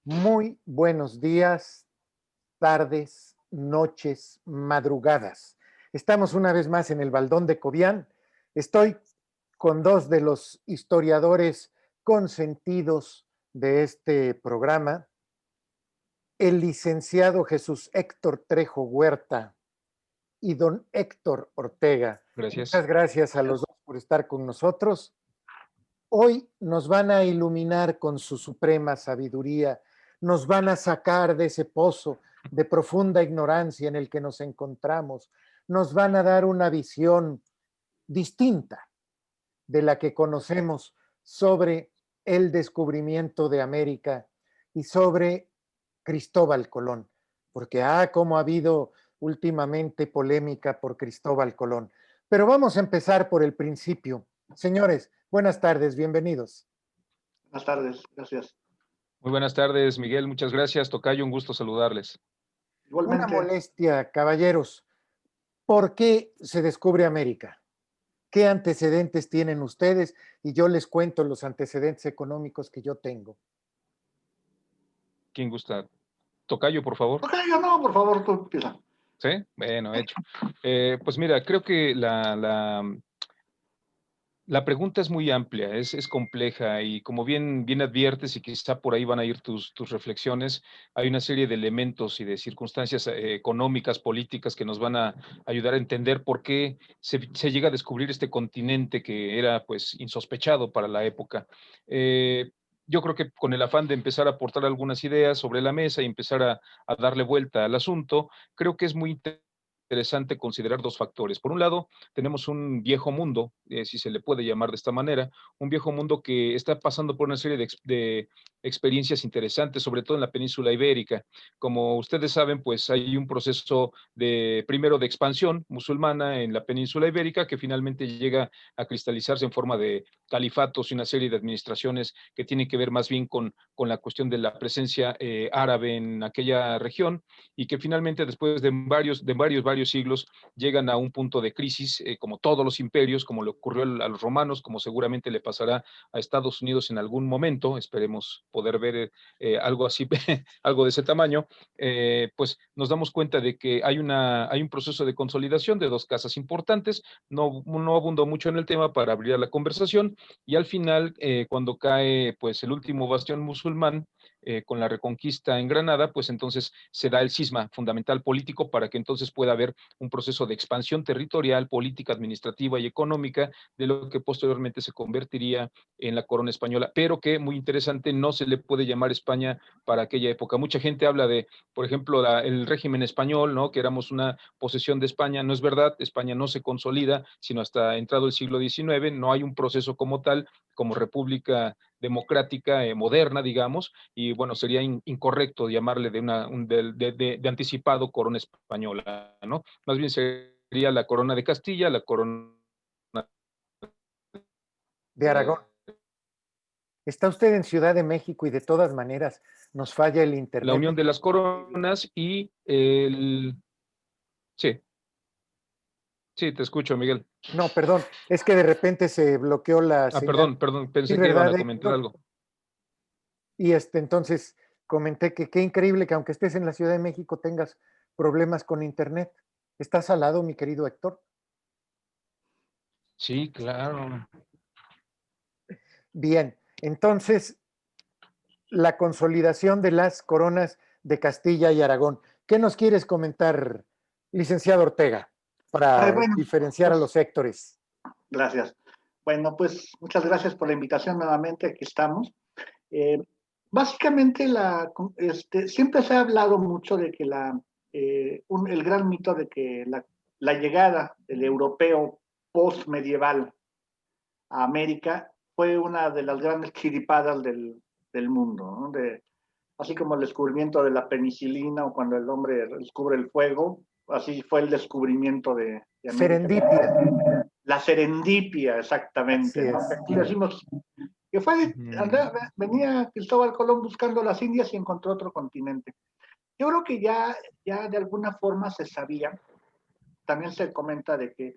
Muy buenos días, tardes, noches, madrugadas. Estamos una vez más en el Baldón de Cobián. Estoy con dos de los historiadores consentidos de este programa, el licenciado Jesús Héctor Trejo Huerta y don Héctor Ortega. Gracias. Muchas gracias a los dos por estar con nosotros. Hoy nos van a iluminar con su suprema sabiduría, nos van a sacar de ese pozo de profunda ignorancia en el que nos encontramos, nos van a dar una visión distinta de la que conocemos sobre el descubrimiento de América y sobre Cristóbal Colón, porque como ha habido últimamente polémica por Cristóbal Colón. Pero vamos a empezar por el principio. Señores, buenas tardes, bienvenidos. Buenas tardes, gracias. Muy buenas tardes, Miguel. Muchas gracias. Tocayo, un gusto saludarles. Una Igualmente, molestia, caballeros. ¿Por qué se descubre América? ¿Qué antecedentes tienen ustedes? Y yo les cuento los antecedentes económicos que yo tengo. ¿Quién gusta? Tocayo, por favor. ok, yo no, por favor, tú empieza. ¿Sí? Bueno, hecho. Pues mira, creo que la pregunta es muy amplia, es compleja y como bien adviertes y quizá por ahí van a ir tus reflexiones, hay una serie de elementos y de circunstancias económicas, políticas que nos van a ayudar a entender por qué se llega a descubrir este continente que era pues insospechado para la época. Yo creo que con el afán de empezar a aportar algunas ideas sobre la mesa y empezar a darle vuelta al asunto, creo que es muy interesante considerar dos factores. Por un lado, tenemos un viejo mundo, si se le puede llamar de esta manera, un viejo mundo que está pasando por una serie de experiencias interesantes, sobre todo en la península ibérica. Como ustedes saben, pues hay un proceso primero de expansión musulmana en la península ibérica que finalmente llega a cristalizarse en forma de califatos y una serie de administraciones que tienen que ver más bien con la cuestión de la presencia árabe en aquella región y que finalmente después de varios siglos llegan a un punto de crisis, como todos los imperios, como le ocurrió a los romanos, como seguramente le pasará a Estados Unidos en algún momento, esperemos poder ver algo así, algo de ese tamaño, pues nos damos cuenta de que hay un proceso de consolidación de dos casas importantes, no abundo mucho en el tema para abrir la conversación, y al final, cuando cae pues el último bastión musulmán, con la reconquista en Granada, pues entonces se da el cisma fundamental político para que entonces pueda haber un proceso de expansión territorial, política, administrativa y económica de lo que posteriormente se convertiría en la corona española, pero que, muy interesante, no se le puede llamar España para aquella época. Mucha gente habla de, por ejemplo, el régimen español, ¿no? Que éramos una posesión de España. No es verdad, España no se consolida, sino hasta entrado el siglo XIX, no hay un proceso como tal, como república democrática moderna, digamos, y bueno, sería incorrecto llamarle de anticipado corona española, ¿no? Más bien sería la corona de Castilla, la corona De Aragón. Está usted en Ciudad de México y de todas maneras nos falla el la internet. unión de las coronas y el... Sí, sí, te escucho, Miguel. No, perdón, es que de repente se bloqueó la Ah, señal. perdón, Sí, pensé que iban ¿verdad, a comentar Héctor? algo. Y entonces comenté que qué increíble que aunque estés en la Ciudad de México tengas problemas con internet. ¿Estás al lado, mi querido Héctor? Sí, claro. Bien, entonces la consolidación de las coronas de Castilla y Aragón. ¿Qué nos quieres comentar, licenciado Ortega, para Bueno, diferenciar a pues los Héctores? gracias. Bueno, pues muchas gracias por la invitación nuevamente, aquí estamos. Eh, Básicamente, siempre se ha hablado mucho de que el gran mito de que la llegada del europeo post-medieval a América fue una de las grandes chiripadas del mundo, ¿no? Así como el descubrimiento de la penicilina o cuando el hombre descubre el fuego, así fue el descubrimiento de América. Serendipia. La serendipia, Así exactamente, ¿no? es. Aquí decimos que venía Cristóbal Colón buscando las Indias y encontró otro continente. Yo creo que ya de alguna forma se sabía, también se comenta de que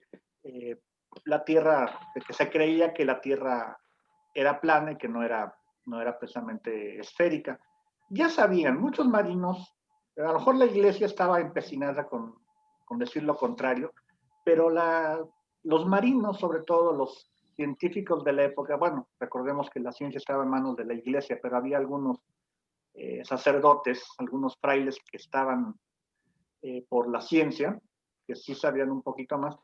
la Tierra, de que se creía que la Tierra era plana y que no era precisamente esférica. ya sabían, muchos marinos, a lo mejor la iglesia estaba empecinada con decir lo contrario, pero los marinos, sobre todo los científicos de la época, bueno, recordemos que la ciencia estaba en manos de la iglesia, pero había algunos sacerdotes, algunos frailes que estaban por la ciencia, que sí sabían un poquito más,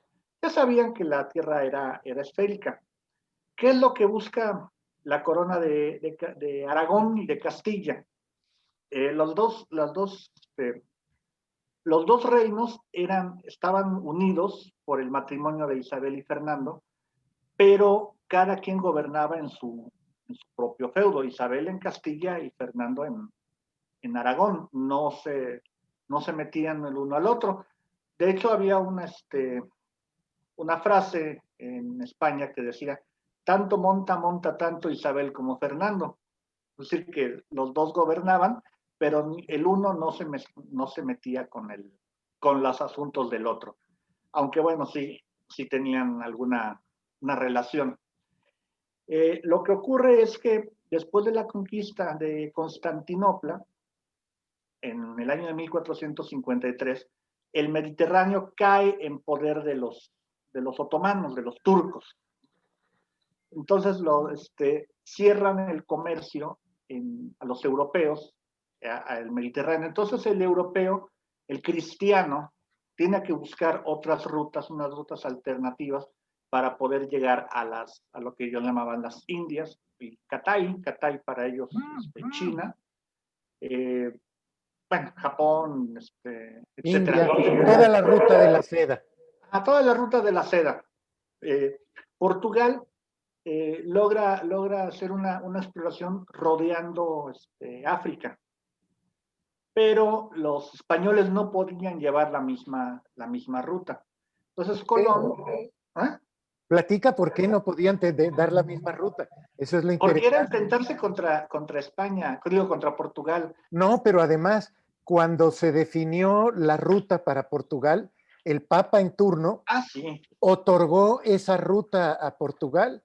ya sabían que la Tierra era esférica. ¿Qué es lo que busca la corona de Aragón y de Castilla? Los dos reinos estaban unidos por el matrimonio de Isabel y Fernando, pero cada quien gobernaba en su propio feudo, Isabel en Castilla y Fernando en Aragón, no se metían el uno al otro. De hecho, había una frase en España que decía, tanto monta tanto Isabel como Fernando. Es decir, que los dos gobernaban, pero el uno no se metía con los asuntos del otro. Aunque bueno, sí tenían una relación. Lo que ocurre es que después de la conquista de Constantinopla, en el año de 1453, el Mediterráneo cae en poder de los otomanos, de los turcos. Entonces cierran el comercio a los europeos, al Mediterráneo. Entonces el europeo, el cristiano, tiene que buscar otras rutas, unas rutas alternativas para poder llegar a lo que ellos llamaban las Indias, y Catay para ellos, China, bueno, Japón, etcétera. India, toda la ruta de la seda. A toda la ruta de la seda. Portugal logra hacer una exploración rodeando África, pero los españoles no podían llevar la misma ruta. Entonces Colón... ¿eh? Platica por qué no podían dar la misma ruta. Eso es lo interesante. Porque era enfrentarse contra España, digo, contra Portugal. No, pero además, cuando se definió la ruta para Portugal, el Papa en turno otorgó esa ruta a Portugal.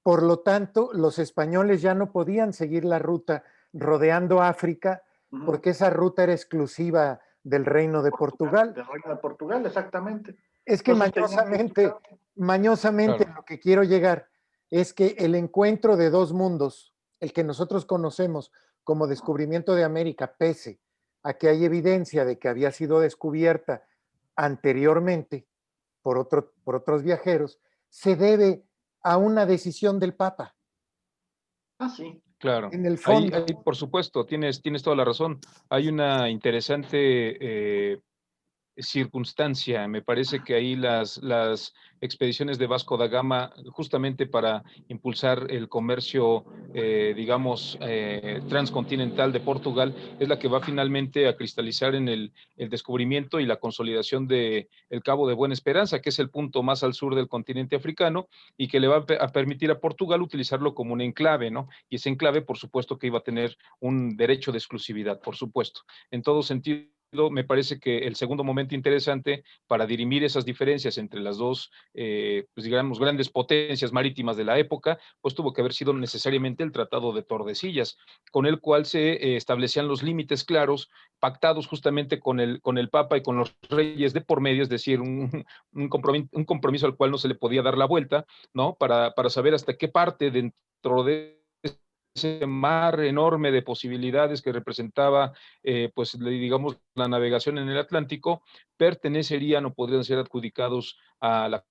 Por lo tanto, los españoles ya no podían seguir la ruta rodeando África, porque esa ruta era exclusiva del Reino de Portugal. Del Reino de Portugal, exactamente. Es que mañosamente claro. Lo que quiero llegar es que el encuentro de dos mundos, el que nosotros conocemos como descubrimiento de América, pese a que hay evidencia de que había sido descubierta anteriormente por otros viajeros, se debe a una decisión del Papa. Sí. Claro. En el fondo. Ahí, por supuesto, tienes toda la razón. Hay una interesante circunstancia. Me parece que ahí las expediciones de Vasco da Gama, justamente para impulsar el comercio, digamos, transcontinental de Portugal, es la que va finalmente a cristalizar en el descubrimiento y la consolidación de el Cabo de Buena Esperanza, que es el punto más al sur del continente africano y que le va a permitir a Portugal utilizarlo como un enclave, ¿no? Y ese enclave, por supuesto, que iba a tener un derecho de exclusividad, por supuesto. En todo sentido, me parece que el segundo momento interesante para dirimir esas diferencias entre las dos, pues digamos, grandes potencias marítimas de la época, pues tuvo que haber sido necesariamente el Tratado de Tordesillas, con el cual se establecían los límites claros, pactados justamente con el Papa y con los reyes de por medio, es decir, un compromiso al cual no se le podía dar la vuelta, ¿no? Para saber hasta qué parte dentro de ese mar enorme de posibilidades que representaba, pues digamos, la navegación en el Atlántico, pertenecerían o podrían ser adjudicados a la...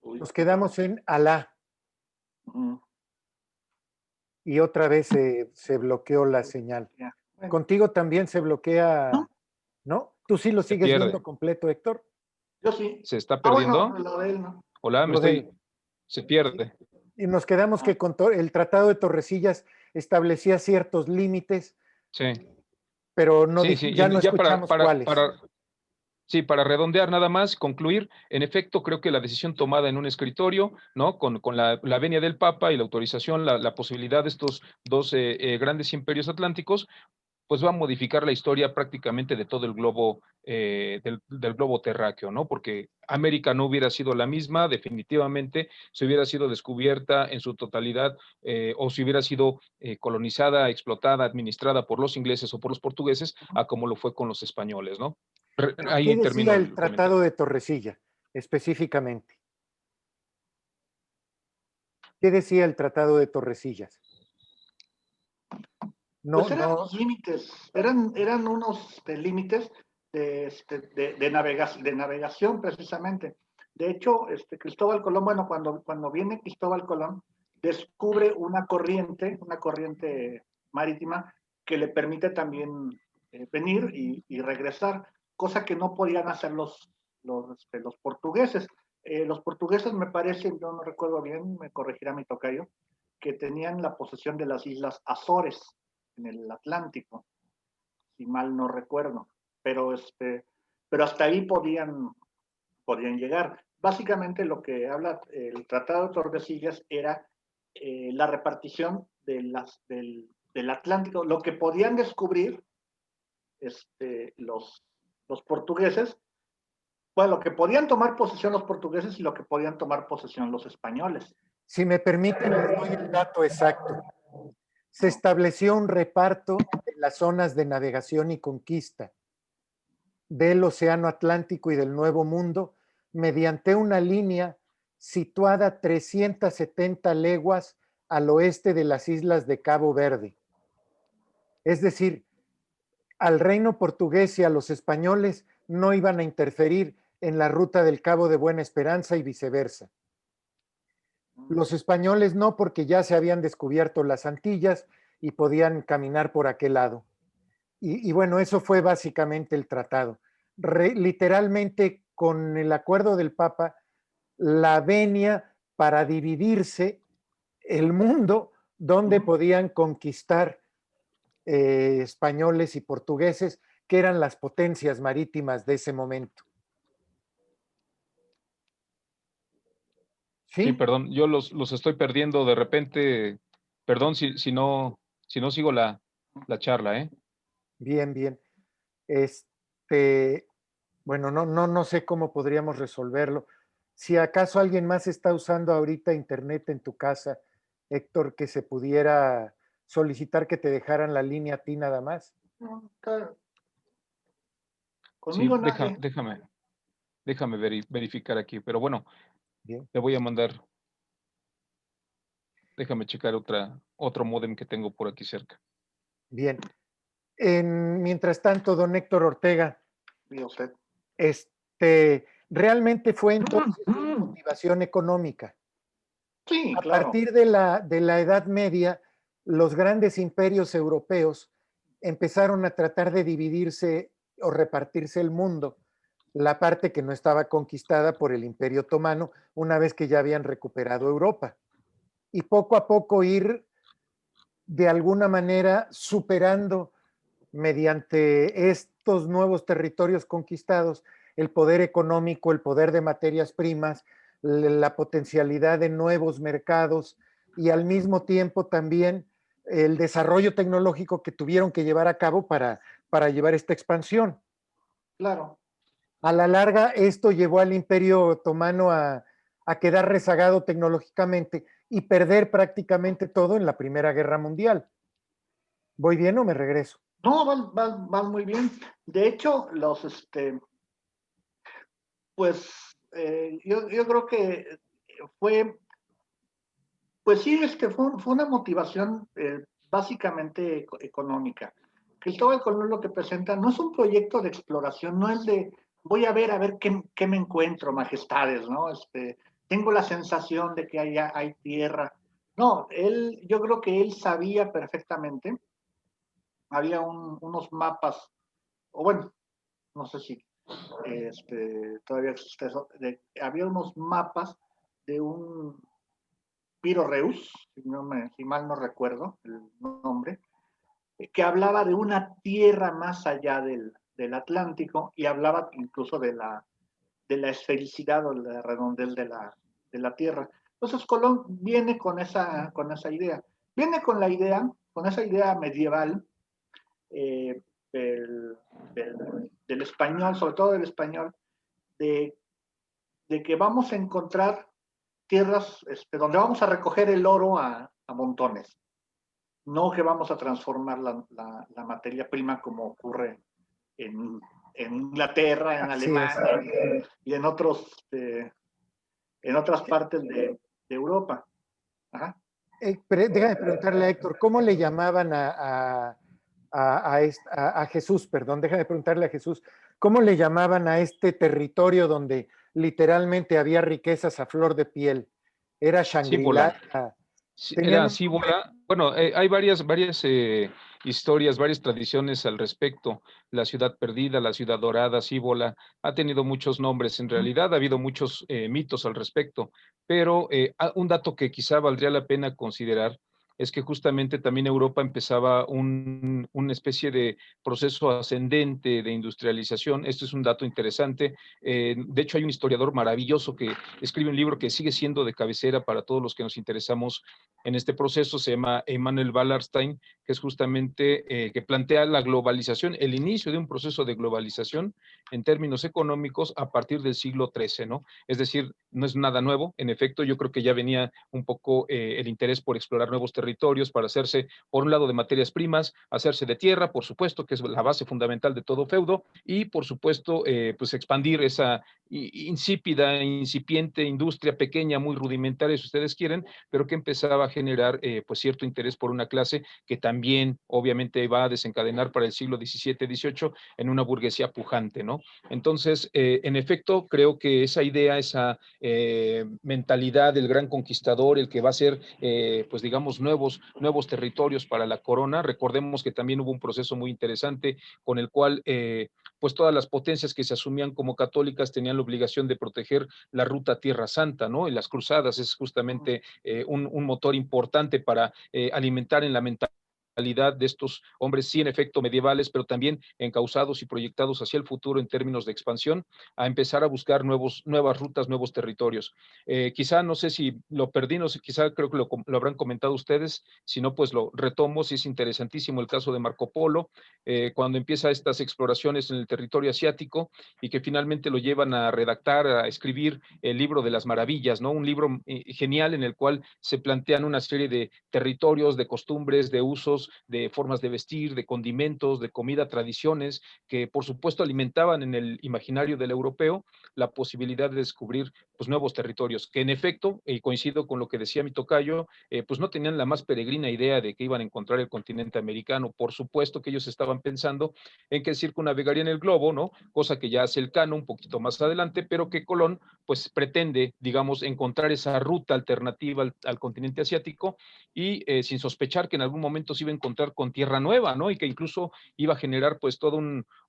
Nos quedamos en Alá. Y otra vez se bloqueó la señal. Contigo también se bloquea, ¿no? Tú sí lo sigues viendo completo, Héctor. Yo sí. ¿Se está perdiendo? Bueno, lo de él, ¿no? Hola, se pierde. Y nos quedamos que con el Tratado de Tordesillas establecía ciertos límites, sí, pero no, sí, ya no escuchamos cuáles. Sí, para redondear nada más, concluir, en efecto, creo que la decisión tomada en un escritorio, ¿no? Con la venia del Papa y la autorización, la posibilidad de estos dos grandes imperios atlánticos, pues va a modificar la historia prácticamente de todo el globo, del globo terráqueo, ¿no? Porque América no hubiera sido la misma, definitivamente, si hubiera sido descubierta en su totalidad, o si hubiera sido colonizada, explotada, administrada por los ingleses o por los portugueses, a como lo fue con los españoles, ¿no? ¿Qué Ahí decía termino el el comentario. Tratado de Torrecilla específicamente? ¿Qué decía el Tratado de Torrecillas? No, Pues eran no, los límites, eran unos límites de navegación precisamente. De hecho, Cristóbal Colón, bueno, cuando viene Cristóbal Colón, descubre una corriente marítima que le permite también venir y regresar, cosa que no podían hacer los portugueses. Los portugueses, me parece, yo no recuerdo bien, me corregirá mi tocayo, que tenían la posesión de las islas Azores en el Atlántico, si mal no recuerdo, pero, pero hasta ahí podían llegar. Básicamente lo que habla el Tratado de Tordesillas era la repartición del Atlántico, lo que podían descubrir los portugueses, bueno, lo que podían tomar posesión los portugueses y lo que podían tomar posesión los españoles. si me permiten, les doy el dato exacto. Se estableció un reparto de las zonas de navegación y conquista del Océano Atlántico y del Nuevo Mundo mediante una línea situada 370 leguas al oeste de las islas de Cabo Verde. Es decir, al reino portugués y a los españoles no iban a interferir en la ruta del Cabo de Buena Esperanza y viceversa. Los españoles no, porque ya se habían descubierto las Antillas y podían caminar por aquel lado. Y bueno, eso fue básicamente el tratado. Literalmente, con el acuerdo del Papa, la venia para dividirse el mundo donde podían conquistar españoles y portugueses, que eran las potencias marítimas de ese momento. Sí, ¿Sí? perdón, yo los estoy perdiendo de repente. Perdón si no sigo la charla, ¿eh? Bien, bien. Este, bueno, no sé cómo podríamos resolverlo. Si acaso alguien más está usando ahorita internet en tu casa, Héctor, que se pudiera solicitar que te dejaran la línea a ti nada más. Sí, Conmigo nadie. déjame verificar aquí, pero bueno, Bien, te voy a mandar, déjame checar otro módem que tengo por aquí cerca. bien. Mientras tanto, don Héctor Ortega, Y usted. realmente fue entonces una motivación económica. Sí, A claro. partir de la Edad Media, los grandes imperios europeos empezaron a tratar de dividirse o repartirse el mundo, la parte que no estaba conquistada por el Imperio Otomano, una vez que ya habían recuperado Europa. Y poco a poco ir de alguna manera superando mediante estos nuevos territorios conquistados el poder económico, el poder de materias primas, la potencialidad de nuevos mercados y al mismo tiempo también el desarrollo tecnológico que tuvieron que llevar a cabo para llevar esta expansión. Claro. A la larga, esto llevó al Imperio Otomano a quedar rezagado tecnológicamente y perder prácticamente todo en la Primera Guerra Mundial. ¿Voy bien o me regreso? No, van muy bien. De hecho, pues, yo creo que fue, pues sí, fue una motivación básicamente económica. Cristóbal Colón lo que presenta no es un proyecto de exploración, no es de voy a ver qué me encuentro, majestades, ¿no? Tengo la sensación de que hay tierra. No, yo creo que él sabía perfectamente, había unos mapas, o bueno, no sé si todavía existe eso, había unos mapas de un Piro Reus, si mal no recuerdo el nombre, que hablaba de una tierra más allá del Atlántico y hablaba incluso de la esfericidad o la redondez de la Tierra. Entonces Colón viene con esa idea, viene con esa idea medieval eh, del, del español, sobre todo del español, de, de que vamos a encontrar tierras donde vamos a recoger el oro a montones, no que vamos a transformar la materia prima como ocurre en, en Inglaterra, en Así es. Alemania y en otras partes de Europa. Ajá. Déjame preguntarle a Héctor, ¿cómo le llamaban a Jesús? Perdón, déjame preguntarle a Jesús, ¿cómo le llamaban a este territorio donde literalmente había riquezas a flor de piel? ¿Era Cibola. Shangri-La? Sí, Tenían era un nombre. Cibola. Bueno, hay varias historias, varias tradiciones al respecto. La ciudad perdida, la ciudad dorada, Cibola, ha tenido muchos nombres. En realidad ha habido muchos mitos al respecto, pero un dato que quizá valdría la pena considerar es que justamente también Europa empezaba una especie de proceso ascendente de industrialización. Esto es un dato interesante. De hecho, hay un historiador maravilloso que escribe un libro que sigue siendo de cabecera para todos los que nos interesamos en este proceso, se llama Emanuel Wallerstein, que es justamente que plantea la globalización, el inicio de un proceso de globalización en términos económicos a partir del siglo XIII, ¿no? Es decir, no es nada nuevo, en efecto, yo creo que ya venía un poco el interés por explorar nuevos territorios, para hacerse, por un lado, de materias primas, hacerse de tierra, por supuesto, que es la base fundamental de todo feudo, y por supuesto, pues expandir esa insípida, incipiente industria pequeña, muy rudimentaria, si ustedes quieren, pero que empezaba a generar pues cierto interés por una clase que también obviamente va a desencadenar para el siglo XVII, XVIII en una burguesía pujante, ¿no? Entonces, en efecto, creo que esa idea, esa mentalidad del gran conquistador, el que va a ser, pues digamos, nuevos territorios para la corona, recordemos que también hubo un proceso muy interesante con el cual pues todas las potencias que se asumían como católicas tenían la obligación de proteger la ruta Tierra Santa, ¿no? Y las cruzadas es justamente un motor importante para alimentar en la mentalidad de estos hombres, sí, en efecto, medievales, pero también encausados y proyectados hacia el futuro en términos de expansión, a empezar a buscar nuevas rutas, nuevos territorios. Quizá, no sé si lo perdí, no sé, quizá creo que lo habrán comentado ustedes, si no, pues lo retomo, si es interesantísimo el caso de Marco Polo, cuando empieza estas exploraciones en el territorio asiático y que finalmente lo llevan a redactar, a escribir el libro de las maravillas, ¿no? Un libro genial en el cual se plantean una serie de territorios, de costumbres, de usos, de formas de vestir, de condimentos, de comida, tradiciones, que por supuesto alimentaban en el imaginario del europeo la posibilidad de descubrir pues nuevos territorios, que en efecto, y coincido con lo que decía mi tocayo, pues no tenían la más peregrina idea de que iban a encontrar el continente americano. Por supuesto que ellos estaban pensando en que circunnavegarían el globo, ¿no? Cosa que ya hace el Cano un poquito más adelante, pero que Colón pues pretende, digamos, encontrar esa ruta alternativa al continente asiático y sin sospechar que en algún momento se iba a encontrar con tierra nueva, ¿no? Y que incluso iba a generar pues toda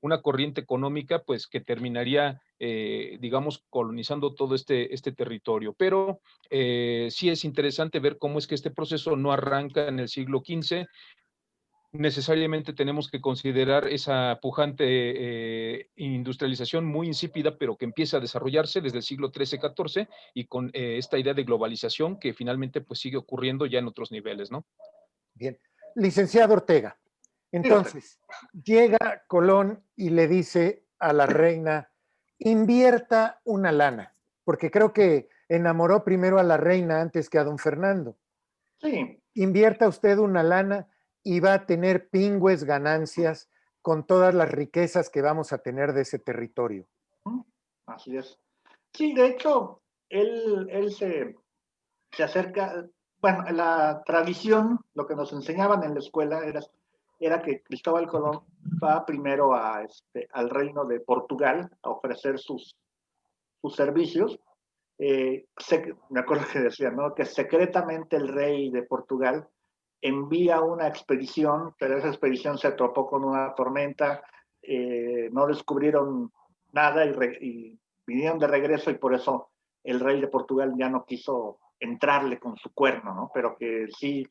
una corriente económica pues que terminaría, digamos, colonizando todo este territorio. Pero sí es interesante ver cómo es que este proceso no arranca en el siglo XV, necesariamente tenemos que considerar esa pujante industrialización muy insípida, pero que empieza a desarrollarse desde el siglo XIII-XIV y con esta idea de globalización que finalmente pues sigue ocurriendo ya en otros niveles, ¿no? Bien. Licenciado Ortega, entonces, llega Colón y le dice a la reina, invierta una lana, porque creo que enamoró primero a la reina antes que a don Fernando. Sí. Invierta usted una lana y va a tener pingües ganancias con todas las riquezas que vamos a tener de ese territorio. Así es. Sí, de hecho, él se acerca, bueno, la tradición, lo que nos enseñaban en la escuela era que Cristóbal Colón va primero al reino de Portugal a ofrecer sus servicios. Me acuerdo que decía, ¿no? Que secretamente el rey de Portugal envía una expedición, pero esa expedición se topó con una tormenta, no descubrieron nada y vinieron de regreso y por eso el rey de Portugal ya no quiso entrarle con su cuerno, ¿no? Pero que sí,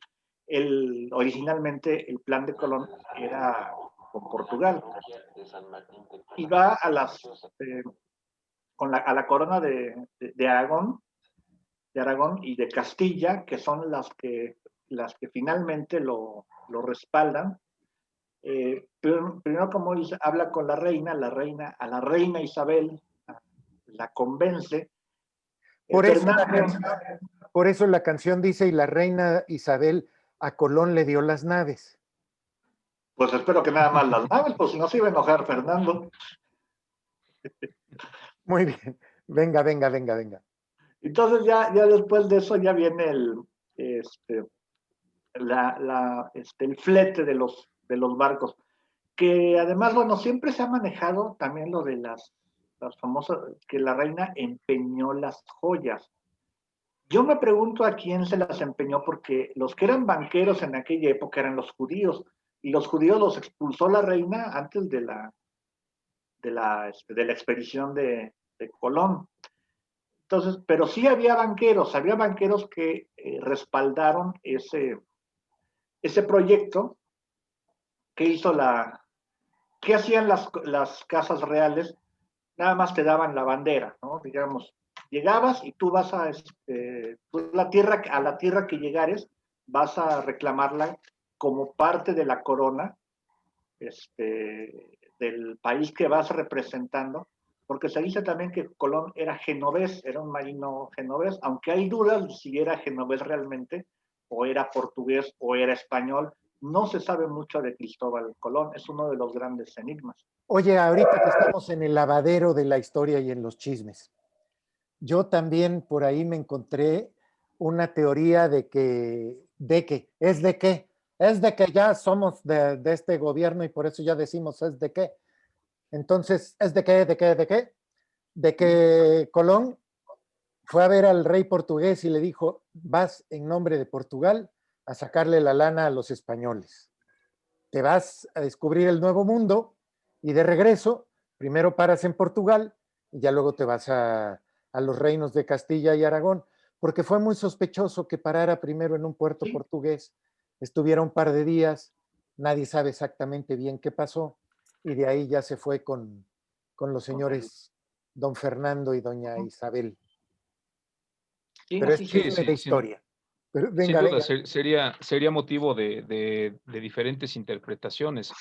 originalmente el plan de Colón era con Portugal. Y va a la corona de Aragón y de Castilla, que son las que finalmente lo respaldan, Primero como dice, habla con a la reina Isabel, la convence. Por eso, Fernando, por eso la canción dice, y la reina Isabel a Colón le dio las naves. pues espero que nada más las naves, pues si no se iba a enojar Fernando. Muy bien, venga, venga, venga, venga. Entonces ya después de eso ya viene el flete de los barcos, que además, bueno, siempre se ha manejado también lo de las famosas, que la reina empeñó las joyas. Yo me pregunto a quién se las empeñó, porque los que eran banqueros en aquella época eran los judíos, y los judíos los expulsó la reina antes de la expedición de Colón. Entonces, pero sí había banqueros que respaldaron ese proyecto que hizo ¿qué hacían las casas reales? Nada más te daban la bandera, ¿no? Digamos, llegabas y tú vas a la tierra que llegares, vas a reclamarla como parte de la corona del país que vas representando, porque se dice también que Colón era genovés, era un marino genovés, aunque hay dudas de si era genovés realmente, o era portugués, o era español. No se sabe mucho de Cristóbal Colón, es uno de los grandes enigmas. Oye, ahorita que estamos en el lavadero de la historia y en los chismes, yo también por ahí me encontré una teoría es de que ya somos de este gobierno y por eso ya decimos es de qué. Entonces, ¿es de qué, de qué, de qué? De que Colón fue a ver al rey portugués y le dijo, vas en nombre de Portugal a sacarle la lana a los españoles. Te vas a descubrir el nuevo mundo y de regreso, primero paras en Portugal y ya luego te vas a los reinos de Castilla y Aragón, porque fue muy sospechoso que parara primero en un puerto portugués, estuviera un par de días, nadie sabe exactamente bien qué pasó, y de ahí ya se fue con los señores don Fernando y doña Isabel. Sí, Pero es así se Sí, chisme de sí, historia. Pero sin venga, duda, venga. sería motivo de diferentes interpretaciones,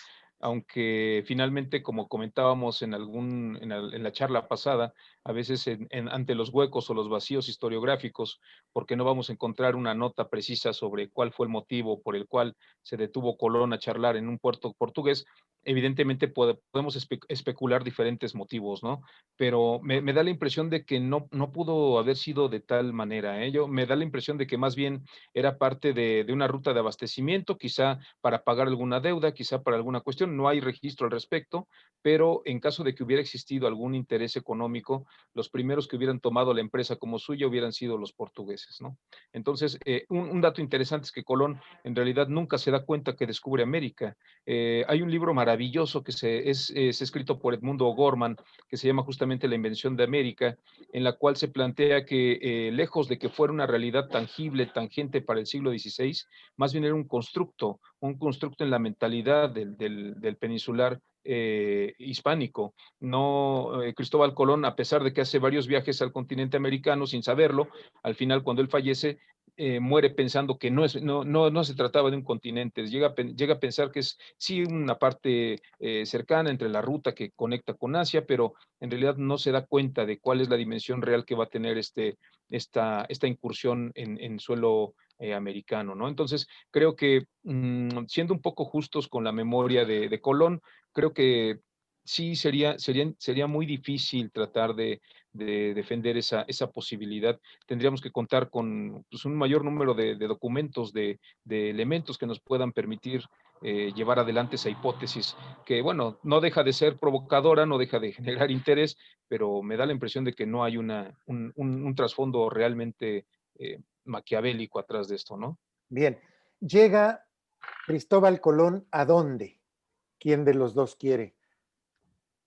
aunque finalmente, como comentábamos en la charla pasada, a veces ante los huecos o los vacíos historiográficos, porque no vamos a encontrar una nota precisa sobre cuál fue el motivo por el cual se detuvo Colón a charlar en un puerto portugués, evidentemente podemos especular diferentes motivos, ¿no? Pero me da la impresión de que no pudo haber sido de tal manera, ¿eh? Me da la impresión de que más bien era parte de una ruta de abastecimiento, quizá para pagar alguna deuda, quizá para alguna cuestión, no hay registro al respecto, pero en caso de que hubiera existido algún interés económico, los primeros que hubieran tomado la empresa como suya hubieran sido los portugueses, ¿no? Entonces, un dato interesante es que Colón en realidad nunca se da cuenta que descubre América. Hay un libro maravilloso que es escrito por Edmundo O'Gorman, que se llama justamente La invención de América, en la cual se plantea que lejos de que fuera una realidad tangible, tangente para el siglo XVI, más bien era un constructo en la mentalidad del peninsular hispánico. No, Cristóbal Colón, a pesar de que hace varios viajes al continente americano sin saberlo, al final cuando él fallece, muere pensando que no se trataba de un continente, llega a pensar que es sí una parte cercana entre la ruta que conecta con Asia, pero en realidad no se da cuenta de cuál es la dimensión real que va a tener esta incursión en suelo americano, ¿no? Entonces, creo que siendo un poco justos con la memoria de Colón, creo que sí sería muy difícil tratar de defender esa posibilidad. Tendríamos que contar con pues, un mayor número de documentos, de elementos que nos puedan permitir llevar adelante esa hipótesis, que bueno, no deja de ser provocadora, no deja de generar interés, pero me da la impresión de que no hay un trasfondo realmente maquiavélico atrás de esto, ¿no? Bien. Llega Cristóbal Colón ¿a dónde? ¿Quién de los dos quiere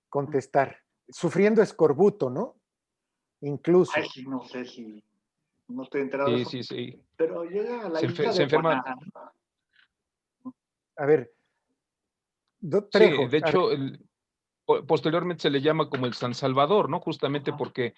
contestar? Sufriendo escorbuto, ¿no? Ay, Incluso. sí, no sé si, no estoy enterado de Sí, eso, sí, sí. pero llega a la isla Se de enferma. Guaná. A ver, Sí, Trejo, de a ver, hecho, posteriormente se le llama como el San Salvador, ¿no? Justamente porque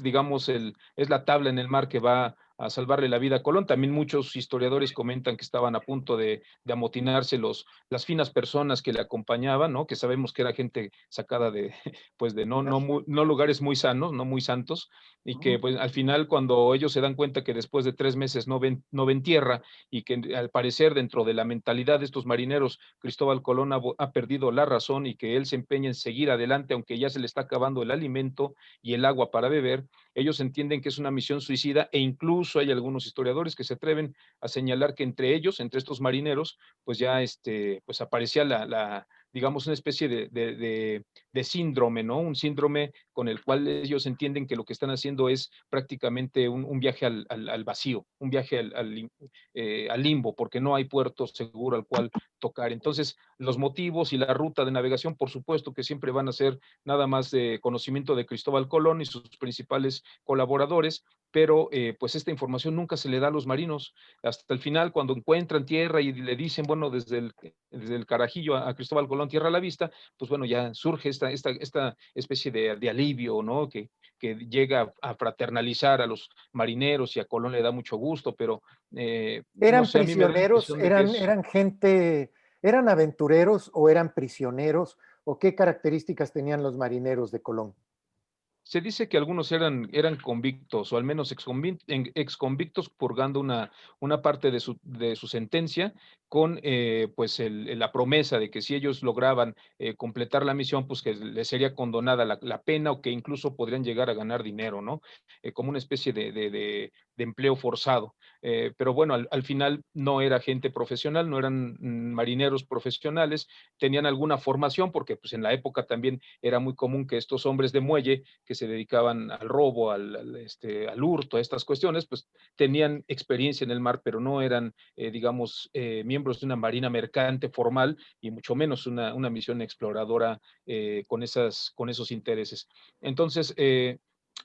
digamos, es la tabla en el mar que va a salvarle la vida a Colón. También muchos historiadores comentan que estaban a punto de amotinarse las finas personas que le acompañaban, ¿no? Que sabemos que era gente sacada de, pues de no lugares muy sanos, no muy santos, y que pues al final cuando ellos se dan cuenta que después de 3 meses no ven tierra y que al parecer dentro de la mentalidad de estos marineros, Cristóbal Colón ha perdido la razón y que él se empeña en seguir adelante aunque ya se le está acabando el alimento y el agua para beber, ellos entienden que es una misión suicida e incluso hay algunos historiadores que se atreven a señalar que entre ellos, entre estos marineros, pues ya pues aparecía digamos, una especie de síndrome, ¿no? Un síndrome con el cual ellos entienden que lo que están haciendo es prácticamente un viaje al vacío, un viaje al limbo, porque no hay puerto seguro al cual tocar. Entonces, los motivos y la ruta de navegación, por supuesto que siempre van a ser nada más de conocimiento de Cristóbal Colón y sus principales colaboradores, pero pues esta información nunca se le da a los marinos. Hasta el final, cuando encuentran tierra y le dicen, bueno, desde el Carajillo a Cristóbal Colón, tierra a la vista, pues bueno, ya surge esta especie de alivio, ¿no? Que llega a fraternalizar a los marineros y a Colón le da mucho gusto, pero no ¿Eran sé, a mí me da la prisioneros, impresión de que es. eran gente, eran aventureros o eran prisioneros? ¿O qué características tenían los marineros de Colón? Se dice que algunos eran convictos, o al menos exconvictos, purgando una parte de su sentencia, con pues la promesa de que si ellos lograban completar la misión, pues que les sería condonada la pena o que incluso podrían llegar a ganar dinero, ¿no? Como una especie de empleo forzado. Pero bueno, al final no era gente profesional, no eran marineros profesionales, tenían alguna formación, porque pues en la época también era muy común que estos hombres de muelle que se dedicaban al robo, al hurto, a estas cuestiones, pues tenían experiencia en el mar, pero no eran, digamos, miembros de una marina mercante formal y mucho menos una misión exploradora con esos intereses. Entonces,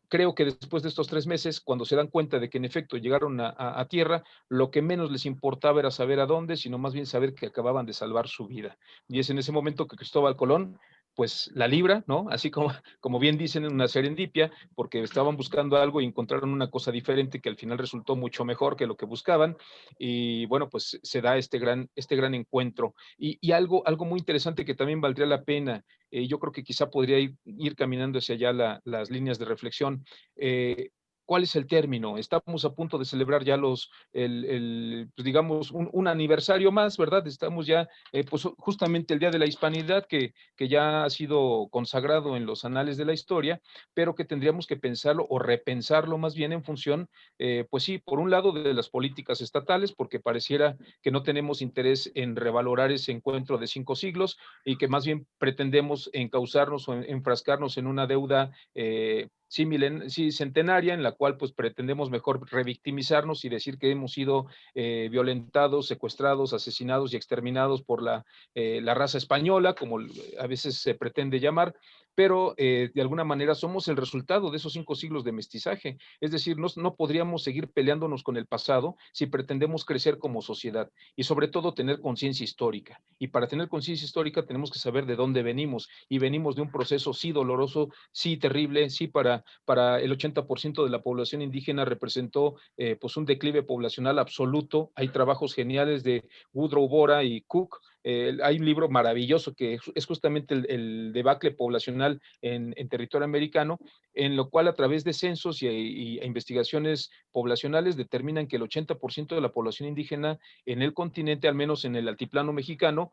creo que después de estos 3 meses, cuando se dan cuenta de que en efecto llegaron a tierra, lo que menos les importaba era saber a dónde, sino más bien saber que acababan de salvar su vida. Y es en ese momento que Cristóbal Colón, pues la libra, ¿no? Así como bien dicen en una serendipia, porque estaban buscando algo y encontraron una cosa diferente que al final resultó mucho mejor que lo que buscaban. Y bueno, pues se da este gran encuentro. Y algo muy interesante que también valdría la pena, yo creo que quizá podría ir caminando hacia allá las líneas de reflexión. Eh, ¿Cuál es el término? Estamos a punto de celebrar ya pues digamos, un aniversario más, ¿verdad? Estamos ya, pues justamente el Día de la Hispanidad, que ya ha sido consagrado en los anales de la historia, pero que tendríamos que pensarlo o repensarlo más bien en función, pues sí, por un lado de las políticas estatales, porque pareciera que no tenemos interés en revalorar ese encuentro de 5 siglos y que más bien pretendemos encauzarnos o enfrascarnos en una deuda sí, centenaria, en la cual pues pretendemos mejor revictimizarnos y decir que hemos sido violentados, secuestrados, asesinados y exterminados por la raza española, como a veces se pretende llamar, pero de alguna manera somos el resultado de esos 5 siglos de mestizaje. Es decir, no podríamos seguir peleándonos con el pasado si pretendemos crecer como sociedad y sobre todo tener conciencia histórica. Y para tener conciencia histórica tenemos que saber de dónde venimos y venimos de un proceso sí doloroso, sí terrible, sí para el 80% de la población indígena representó pues un declive poblacional absoluto. Hay trabajos geniales de Woodrow Bora y Cook. Hay un libro maravilloso que es justamente el debacle poblacional en territorio americano, en lo cual a través de censos y investigaciones poblacionales determinan que el 80% de la población indígena en el continente, al menos en el altiplano mexicano,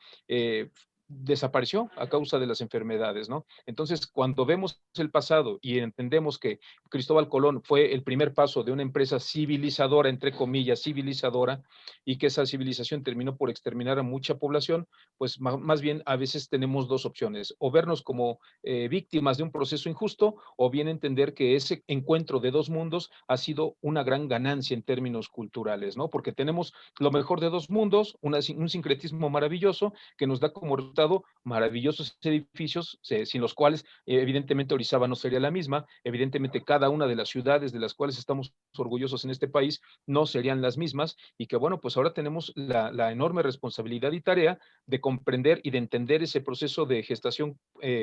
desapareció a causa de las enfermedades, ¿no? Entonces, cuando vemos el pasado y entendemos que Cristóbal Colón fue el primer paso de una empresa civilizadora, entre comillas, civilizadora, y que esa civilización terminó por exterminar a mucha población, pues más bien a veces tenemos dos opciones, o vernos como víctimas de un proceso injusto, o bien entender que ese encuentro de dos mundos ha sido una gran ganancia en términos culturales, ¿no? Porque tenemos lo mejor de dos mundos, un sincretismo maravilloso que nos da como resultado estado, maravillosos edificios, sin los cuales evidentemente Orizaba no sería la misma, evidentemente cada una de las ciudades de las cuales estamos orgullosos en este país no serían las mismas, y que bueno, pues ahora tenemos la enorme responsabilidad y tarea de comprender y de entender ese proceso de gestación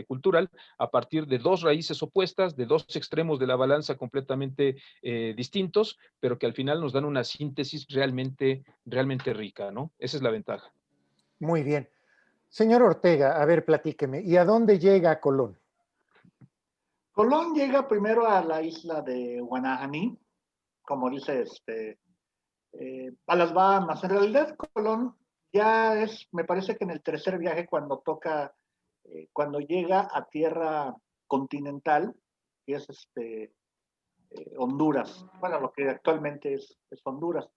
cultural a partir de dos raíces opuestas, de dos extremos de la balanza completamente distintos, pero que al final nos dan una síntesis realmente rica, ¿no? Esa es la ventaja. Muy bien. Señor Ortega, a ver, platíqueme, ¿y a dónde llega Colón? Colón llega primero a la isla de Guanajaní, como dice, a las Bahamas. En realidad, Colón ya es, me parece que en el tercer viaje, cuando llega a tierra continental, que es Honduras, bueno, lo que actualmente es Honduras.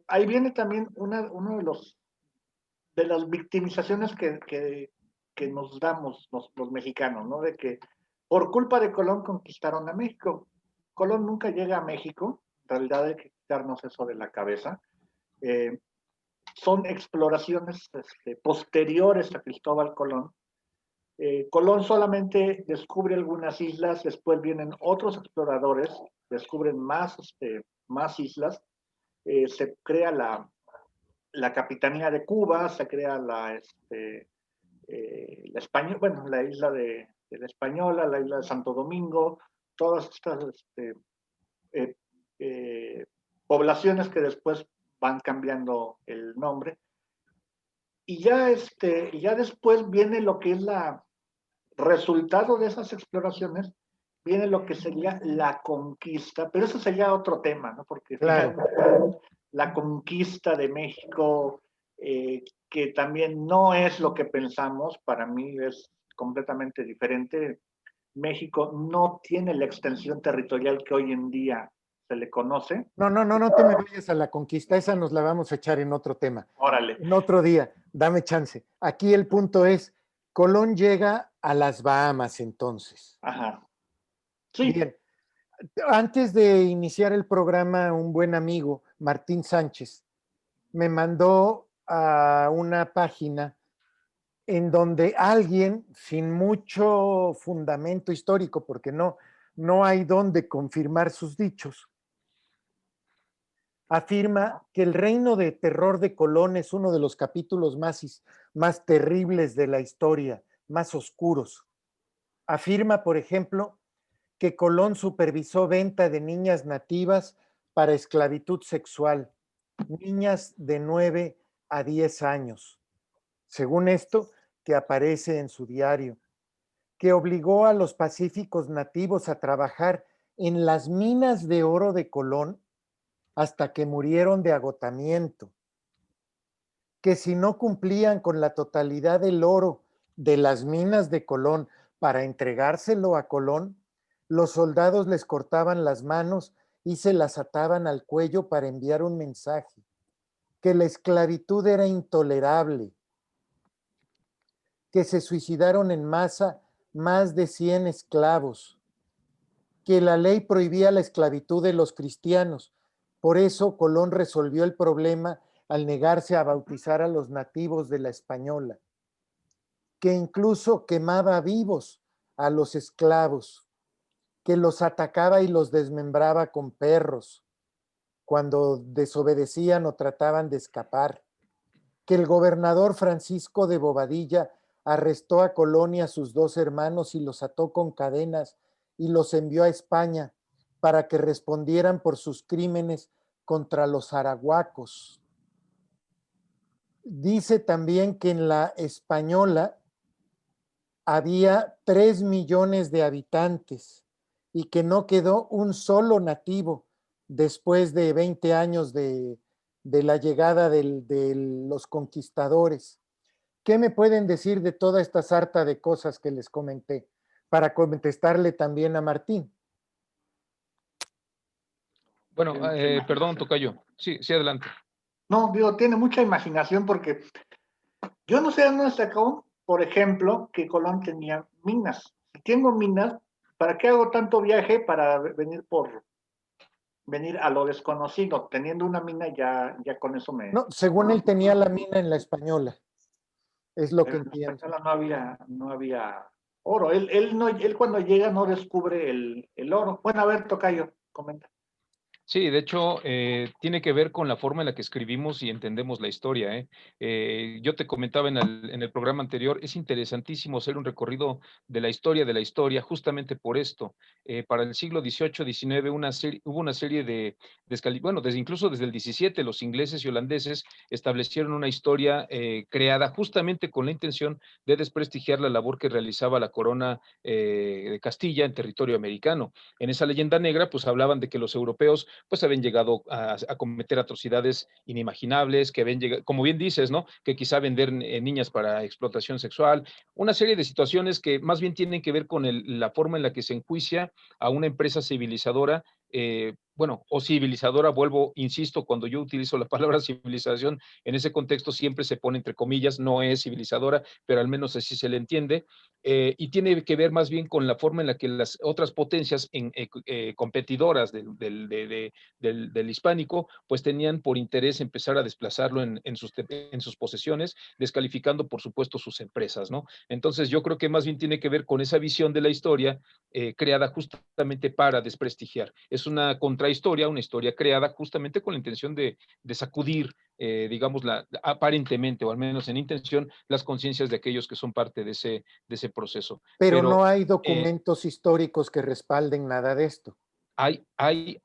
Ahí viene también uno de las victimizaciones que nos damos los mexicanos, ¿no? De que por culpa de Colón conquistaron a México. Colón nunca llega a México, en realidad hay que quitarnos eso de la cabeza. Eh, Son exploraciones posteriores a Cristóbal Colón. Colón solamente descubre algunas islas, después vienen otros exploradores, descubren más islas, se crea la Capitanía de Cuba, se crea la isla de la Española, la isla de Santo Domingo, todas estas eh, eh, poblaciones que después van cambiando el nombre. Y ya después viene lo que es resultado de esas exploraciones, viene lo que sería la conquista, pero eso sería otro tema, ¿no? Porque Claro. finalmente la conquista de México, que también no es lo que pensamos, para mí es completamente diferente. México no tiene la extensión territorial que hoy en día se le conoce. No te me vayas a la conquista, esa nos la vamos a echar en otro tema, Órale. en otro día, dame chance. Aquí el punto es, Colón llega a las Bahamas entonces. Ajá. Sí. Bien, antes de iniciar el programa, un buen amigo, Martín Sánchez, me mandó a una página en donde alguien, sin mucho fundamento histórico, porque no hay donde confirmar sus dichos, afirma que el reino de terror de Colón es uno de los capítulos más terribles de la historia, más oscuros. Afirma, por ejemplo, que Colón supervisó venta de niñas nativas para esclavitud sexual, niñas de 9 a 10 años. Según esto, que aparece en su diario, que obligó a los pacíficos nativos a trabajar en las minas de oro de Colón hasta que murieron de agotamiento, que si no cumplían con la totalidad del oro de las minas de Colón para entregárselo a Colón, los soldados les cortaban las manos y se las ataban al cuello para enviar un mensaje, que la esclavitud era intolerable, que se suicidaron en masa más de 100 esclavos, que la ley prohibía la esclavitud de los cristianos. Por eso Colón resolvió el problema al negarse a bautizar a los nativos de la Española, que incluso quemaba vivos a los esclavos, que los atacaba y los desmembraba con perros cuando desobedecían o trataban de escapar, que el gobernador Francisco de Bobadilla arrestó a Colón y a sus dos hermanos y los ató con cadenas y los envió a España para que respondieran por sus crímenes contra los arahuacos. Dice también que en la Española había 3 millones de habitantes y que no quedó un solo nativo después de 20 años de la llegada de los conquistadores. ¿Qué me pueden decir de toda esta sarta de cosas que les comenté? Para contestarle también a Martín. Bueno, perdón, tocayo. Sí, adelante. No, digo, tiene mucha imaginación porque yo no sé de dónde sacó, por ejemplo, que Colón tenía minas. Si tengo minas, ¿para qué hago tanto viaje para venir a lo desconocido? Teniendo una mina ya con eso me... No, según él tenía la mina en la Española. es lo que Pero en entiendo. española no había oro. Él cuando llega no descubre el oro. Bueno, a ver, tocayo, comenta. Sí, de hecho, tiene que ver con la forma en la que escribimos y entendemos la historia, ¿eh? Yo te comentaba en el programa anterior, es interesantísimo hacer un recorrido de la historia, justamente por esto. Para el siglo XVIII, XIX, hubo una serie bueno, incluso desde el XVII, los ingleses y holandeses establecieron una historia creada justamente con la intención de desprestigiar la labor que realizaba la corona de Castilla en territorio americano. En esa leyenda negra, pues hablaban de que los europeos pues habían llegado a cometer atrocidades inimaginables, que habían llegado, como bien dices, ¿no? Que quizá vender niñas para explotación sexual, una serie de situaciones que más bien tienen que ver con la forma en la que se enjuicia a una empresa civilizadora, bueno, o civilizadora, vuelvo, insisto, cuando yo utilizo la palabra civilización, en ese contexto siempre se pone entre comillas, no es civilizadora, pero al menos así se le entiende, y tiene que ver más bien con la forma en la que las otras potencias competidoras del hispánico, pues tenían por interés empezar a desplazarlo en sus posesiones, descalificando por supuesto sus empresas, ¿no? Entonces yo creo que más bien tiene que ver con esa visión de la historia creada justamente para desprestigiar. Es una contrahistoria, una historia creada justamente con la intención de sacudir, digamos, aparentemente, o al menos en intención, las conciencias de aquellos que son parte de ese proceso. Pero no Pero hay documentos históricos que respalden nada de esto.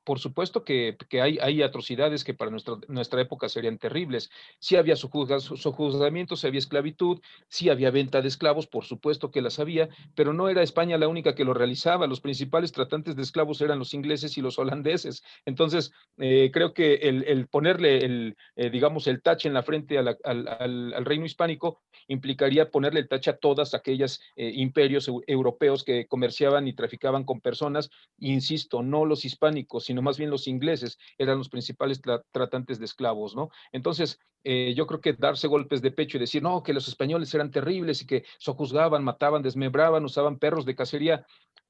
por supuesto que hay atrocidades que para nuestra época serían terribles. Sí había sojuzgamiento, sí había esclavitud, sí había venta de esclavos, por supuesto que las había, pero no era España la única que lo realizaba. Los principales tratantes de esclavos eran los ingleses y los holandeses. Entonces, creo que el ponerle digamos, el tache en la frente al reino hispánico implicaría ponerle el tache a todas aquellas imperios europeos que comerciaban y traficaban con personas. Insisto, no los hispánicos, sino más bien los ingleses eran los principales tratantes de esclavos, ¿no? Entonces, yo creo que darse golpes de pecho y decir, no, que los españoles eran terribles y que sojuzgaban, mataban, desmembraban, usaban perros de cacería,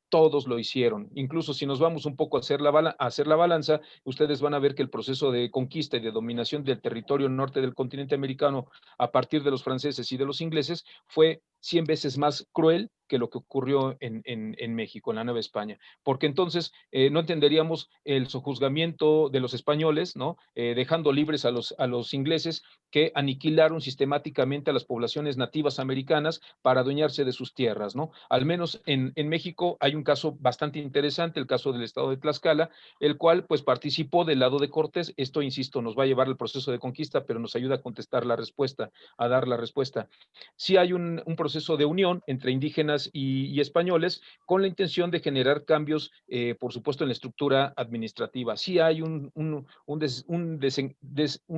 todos lo hicieron. Incluso si nos vamos un poco a hacer la balanza, ustedes van a ver que el proceso de conquista y de dominación del territorio norte del continente americano a partir de los franceses y de los ingleses fue 100 veces más cruel que lo que ocurrió en México, en la Nueva España. Porque entonces no entenderíamos el sojuzgamiento de los españoles, ¿no? Dejando libres a los ingleses que aniquilaron sistemáticamente a las poblaciones nativas americanas para adueñarse de sus tierras, ¿no? Al menos en México hay un caso bastante interesante, el caso del estado de Tlaxcala, el cual pues participó del lado de Cortés. Esto, insisto, nos va a llevar al proceso de conquista, pero nos ayuda a contestar la respuesta, a dar la respuesta. Sí hay un proceso de unión entre indígenas y españoles con la intención de generar cambios, por supuesto, en la estructura administrativa. Sí hay un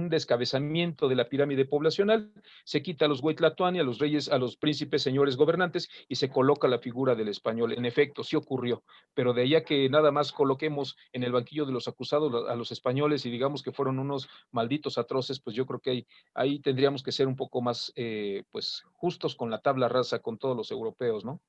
descabezamiento de la pirámide poblacional, se quita a los Huaytlatoani, a los reyes, a los príncipes, señores gobernantes, y se coloca la figura del español. En efecto, sí ocurrió, pero de ahí a que nada más coloquemos en el banquillo de los acusados a los españoles y digamos que fueron unos malditos atroces, pues yo creo que ahí tendríamos que ser un poco más, pues, justos con la tabla rasa, con todos los europeos, ¿no?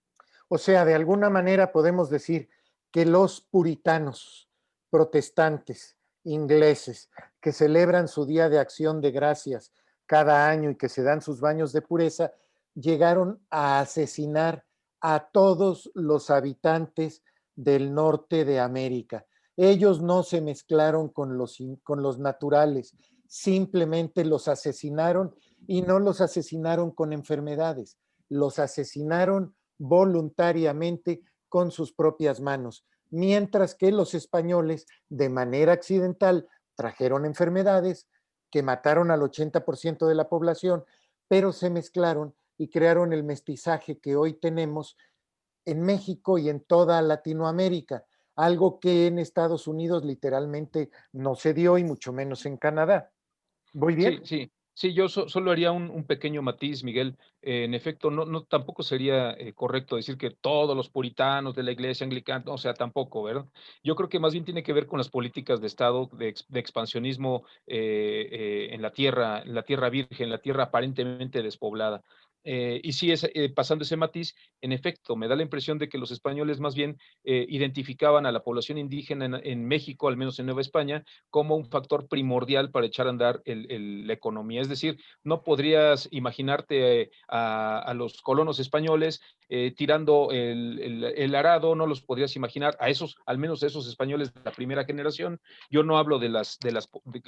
O sea, de alguna manera podemos decir que los puritanos, protestantes, ingleses, que celebran su Día de Acción de Gracias cada año y que se dan sus baños de pureza, llegaron a asesinar a todos los habitantes del norte de América. Ellos no se mezclaron con los naturales, simplemente los asesinaron y no los asesinaron con enfermedades, los asesinaron voluntariamente con sus propias manos, mientras que los españoles, de manera accidental, trajeron enfermedades que mataron al 80% de la población, pero se mezclaron y crearon el mestizaje que hoy tenemos en México y en toda Latinoamérica, algo que en Estados Unidos literalmente no se dio y mucho menos en Canadá. ¿Voy bien? Sí, sí, sí, yo solo haría un pequeño matiz, Miguel. En efecto, tampoco sería correcto decir que todos los puritanos de la iglesia anglicana, o sea, tampoco, ¿verdad? Yo creo que más bien tiene que ver con las políticas de Estado, de expansionismo en la tierra virgen, la tierra aparentemente despoblada. Y sí, pasando ese matiz, en efecto, me da la impresión de que los españoles más bien identificaban a la población indígena en México, al menos en Nueva España, como un factor primordial para echar a andar la economía. Es decir, no podrías imaginarte a los colonos españoles tirando el arado, no los podrías imaginar a esos, al menos a esos españoles de la primera generación. Yo no hablo de las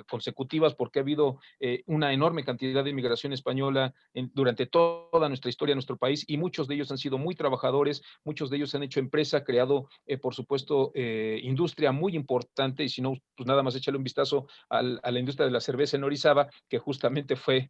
consecutivas porque ha habido una enorme cantidad de inmigración española durante toda nuestra historia de nuestro país, y muchos de ellos han sido muy trabajadores, muchos de ellos han hecho empresa, creado, por supuesto, industria muy importante, y si no, pues nada más échale un vistazo a la industria de la cerveza en Orizaba, que justamente fue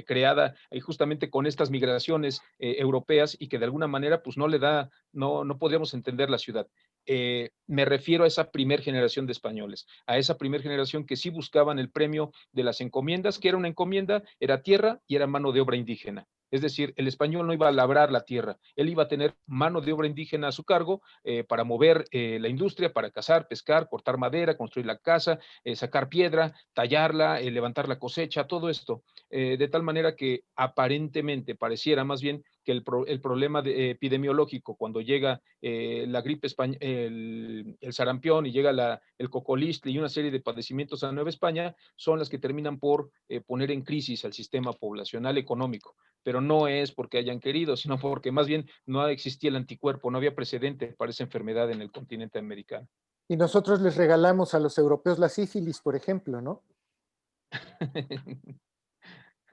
creada justamente con estas migraciones europeas, y que de alguna manera pues no podríamos entender la ciudad. Me refiero a esa primer generación de españoles, a esa primer generación que sí buscaban el premio de las encomiendas, que era una encomienda, era tierra y era mano de obra indígena. Es decir, el español no iba a labrar la tierra, él iba a tener mano de obra indígena a su cargo para mover la industria, para cazar, pescar, cortar madera, construir la casa, sacar piedra, tallarla, levantar la cosecha, todo esto. De tal manera que aparentemente pareciera más bien que el problema epidemiológico, cuando llega la gripe española, el sarampión, y llega el cocolistle y una serie de padecimientos a Nueva España, son las que terminan por poner en crisis al sistema poblacional económico. Pero no es porque hayan querido, sino porque más bien no existía el anticuerpo, no había precedente para esa enfermedad en el continente americano. Y nosotros les regalamos a los europeos la sífilis, por ejemplo, ¿no?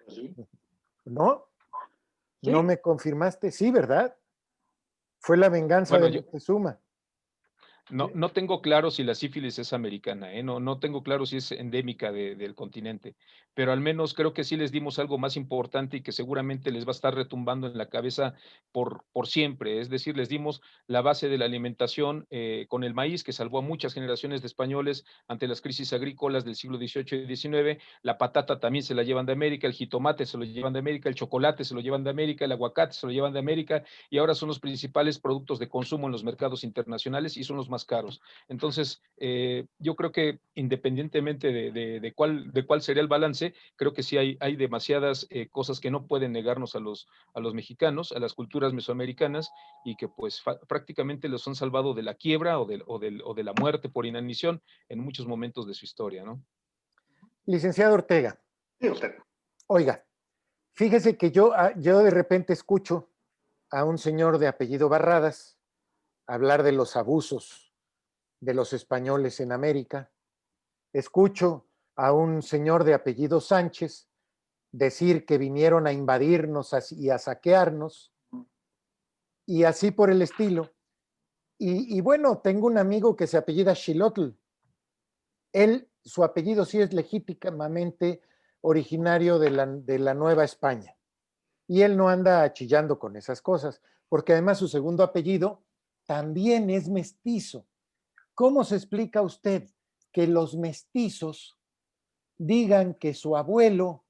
¿Sí? ¿No? ¿No ¿Sí? me confirmaste? Sí, ¿verdad? Fue la venganza Bueno, de yo, Moctezuma. no tengo claro si la sífilis es americana, no tengo claro si es endémica del continente, pero al menos creo que sí les dimos algo más importante y que seguramente les va a estar retumbando en la cabeza por siempre. Es decir, les dimos la base de la alimentación con el maíz, que salvó a muchas generaciones de españoles ante las crisis agrícolas del siglo XVIII y XIX. La patata también se la llevan de América, el jitomate se lo llevan de América, el chocolate se lo llevan de América, el aguacate se lo llevan de América, y ahora son los principales productos de consumo en los mercados internacionales y son los más caros. Entonces, yo creo que independientemente de cuál sería el balance, creo que sí hay demasiadas cosas que no pueden negarnos a los mexicanos, a las culturas mesoamericanas, y que pues prácticamente los han salvado de la quiebra o de la muerte por inanición en muchos momentos de su historia, ¿no? Licenciado Ortega, Sí, usted. oiga, fíjese que yo de repente escucho a un señor de apellido Barradas hablar de los abusos de los españoles en América. Escucho a un señor de apellido Sánchez decir que vinieron a invadirnos y a saquearnos, y así por el estilo. Y bueno, tengo un amigo que se apellida Xilotl. Él, su apellido sí es legítimamente originario de la Nueva España. Y él no anda chillando con esas cosas, porque además su segundo apellido también es mestizo. ¿Cómo se explica usted que los mestizos digan que su abuelo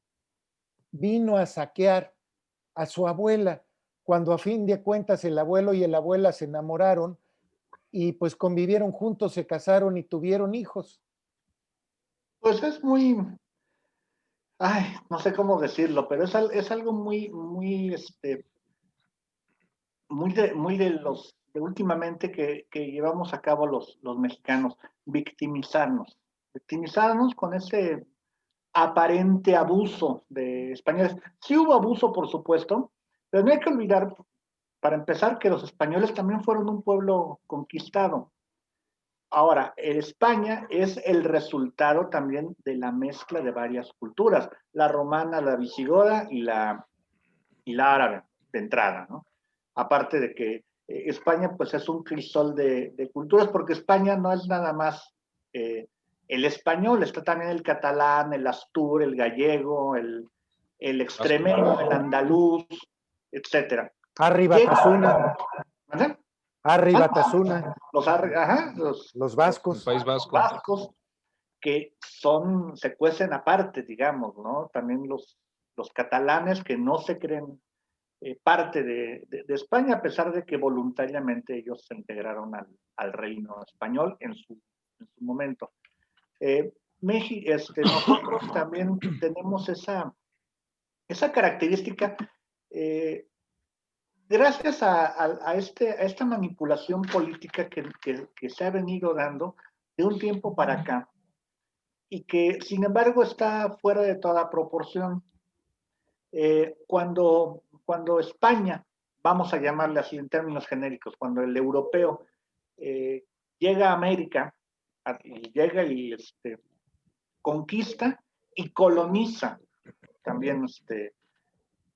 vino a saquear a su abuela, cuando a fin de cuentas el abuelo y la abuela se enamoraron y pues convivieron juntos, se casaron y tuvieron hijos? Pues es muy, ay, no sé cómo decirlo, pero es algo muy, muy, muy de de últimamente que llevamos a cabo los mexicanos, victimizarnos con ese aparente abuso de españoles. Sí hubo abuso, por supuesto, pero no hay que olvidar, para empezar, que los españoles también fueron un pueblo conquistado. Ahora, España es el resultado también de la mezcla de varias culturas, la romana, la visigoda y la árabe, de entrada, ¿no? Aparte de que España pues es un crisol de culturas, porque España no es nada más el español, está también el catalán, el astur, el gallego, el extremeño, el andaluz, etcétera. Arri Llega, Batasuna, ¿verdad? Arri Ah, Batasuna, ajá, los El vascos. País Vasco. vascos que se cuecen aparte, digamos, ¿no? También los catalanes que no se creen parte de España, a pesar de que voluntariamente ellos se integraron al reino español en su momento. Nosotros también tenemos esa característica Gracias a esta manipulación política que se ha venido dando de un tiempo para acá y que, sin embargo, está fuera de toda proporción. Cuando España, vamos a llamarle así en términos genéricos, cuando el europeo llega a América, y llega y conquista y coloniza también,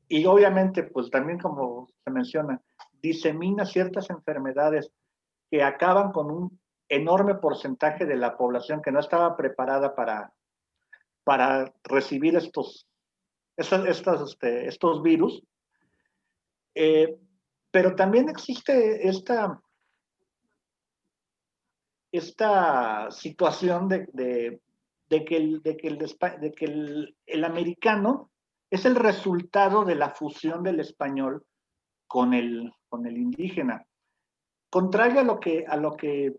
y obviamente, pues también como se menciona, disemina ciertas enfermedades que acaban con un enorme porcentaje de la población que no estaba preparada para recibir estos virus. Pero también existe esta situación de que el americano es el resultado de la fusión del español con el indígena. Contrario a lo que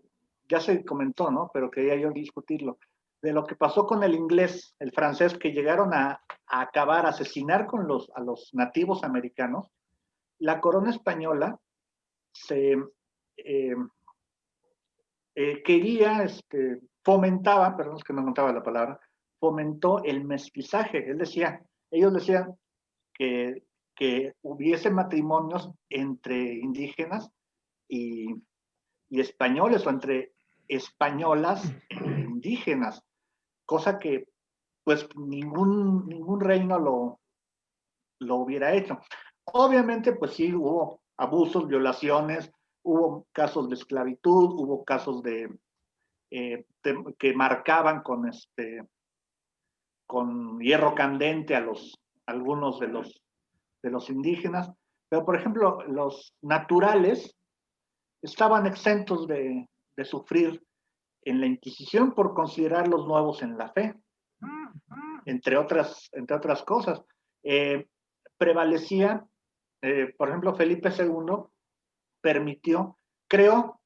ya se comentó, ¿no? Pero quería yo discutirlo, de lo que pasó con el inglés, el francés, que llegaron a acabar, a asesinar a los nativos americanos. La corona española se quería, fomentaba, perdón, es que no encontraba la palabra, fomentó el mestizaje. Ellos decían que hubiese matrimonios entre indígenas y españoles, o entre españolas e indígenas, cosa que pues ningún reino lo hubiera hecho. Obviamente, pues sí, hubo abusos, violaciones, hubo casos de esclavitud, hubo casos que marcaban con hierro candente a algunos de los indígenas, pero por ejemplo, los naturales estaban exentos de sufrir en la Inquisición por considerarlos nuevos en la fe, entre otras cosas. Prevalecía, por ejemplo, Felipe II creó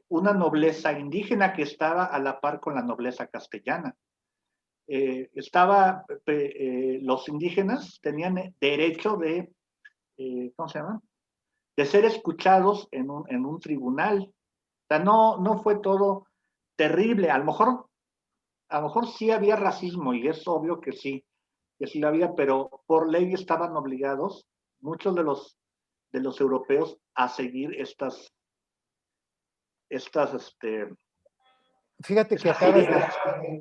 una nobleza indígena que estaba a la par con la nobleza castellana. Los indígenas tenían derecho ¿cómo se llama? De ser escuchados en un tribunal. O sea, no fue todo terrible. A lo mejor sí había racismo, y es obvio que sí lo había, pero por ley estaban obligados muchos de los europeos a seguir Fíjate que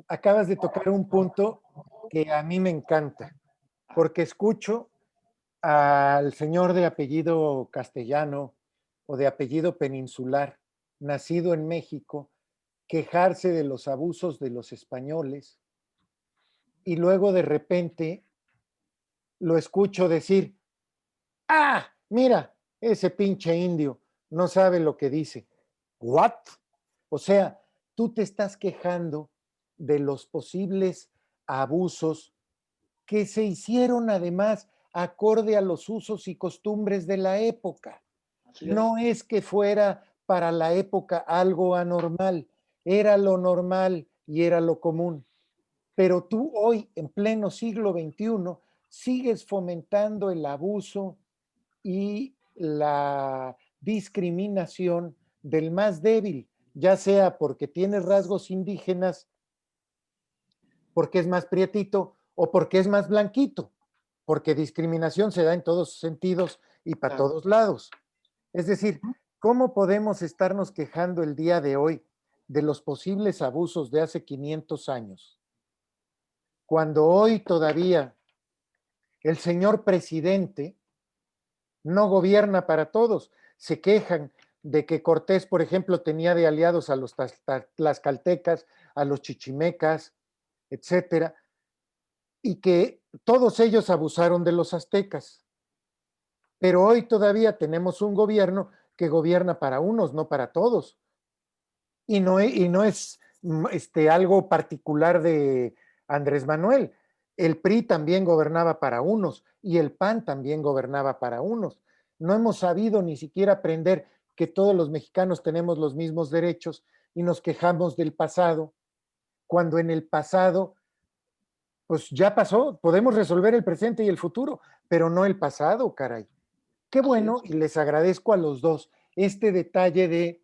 acabas de tocar un punto que a mí me encanta, porque escucho al señor de apellido castellano o de apellido peninsular, nacido en México, quejarse de los abusos de los españoles, y luego de repente lo escucho decir, ah, mira, ese pinche indio no sabe lo que dice. ¿What? O sea, tú te estás quejando de los posibles abusos que se hicieron además acorde a los usos y costumbres de la época. No es que fuera para la época algo anormal, era lo normal y era lo común. Pero tú hoy, en pleno siglo XXI, sigues fomentando el abuso y la discriminación del más débil, ya sea porque tiene rasgos indígenas, porque es más prietito o porque es más blanquito, porque discriminación se da en todos sentidos y para todos lados. Es decir, ¿cómo podemos estarnos quejando el día de hoy de los posibles abusos de hace 500 años? Cuando hoy todavía el señor presidente no gobierna para todos. Se quejan de que Cortés, por ejemplo, tenía de aliados a los tlaxcaltecas, a los chichimecas, etcétera, y que todos ellos abusaron de los aztecas. Pero hoy todavía tenemos un gobierno que gobierna para unos, no para todos. Y no es algo particular de Andrés Manuel. El PRI también gobernaba para unos y el PAN también gobernaba para unos. No hemos sabido ni siquiera aprender que todos los mexicanos tenemos los mismos derechos y nos quejamos del pasado, cuando en el pasado pues ya pasó, podemos resolver el presente y el futuro, pero no el pasado, caray. Qué bueno, y les agradezco a los dos este detalle de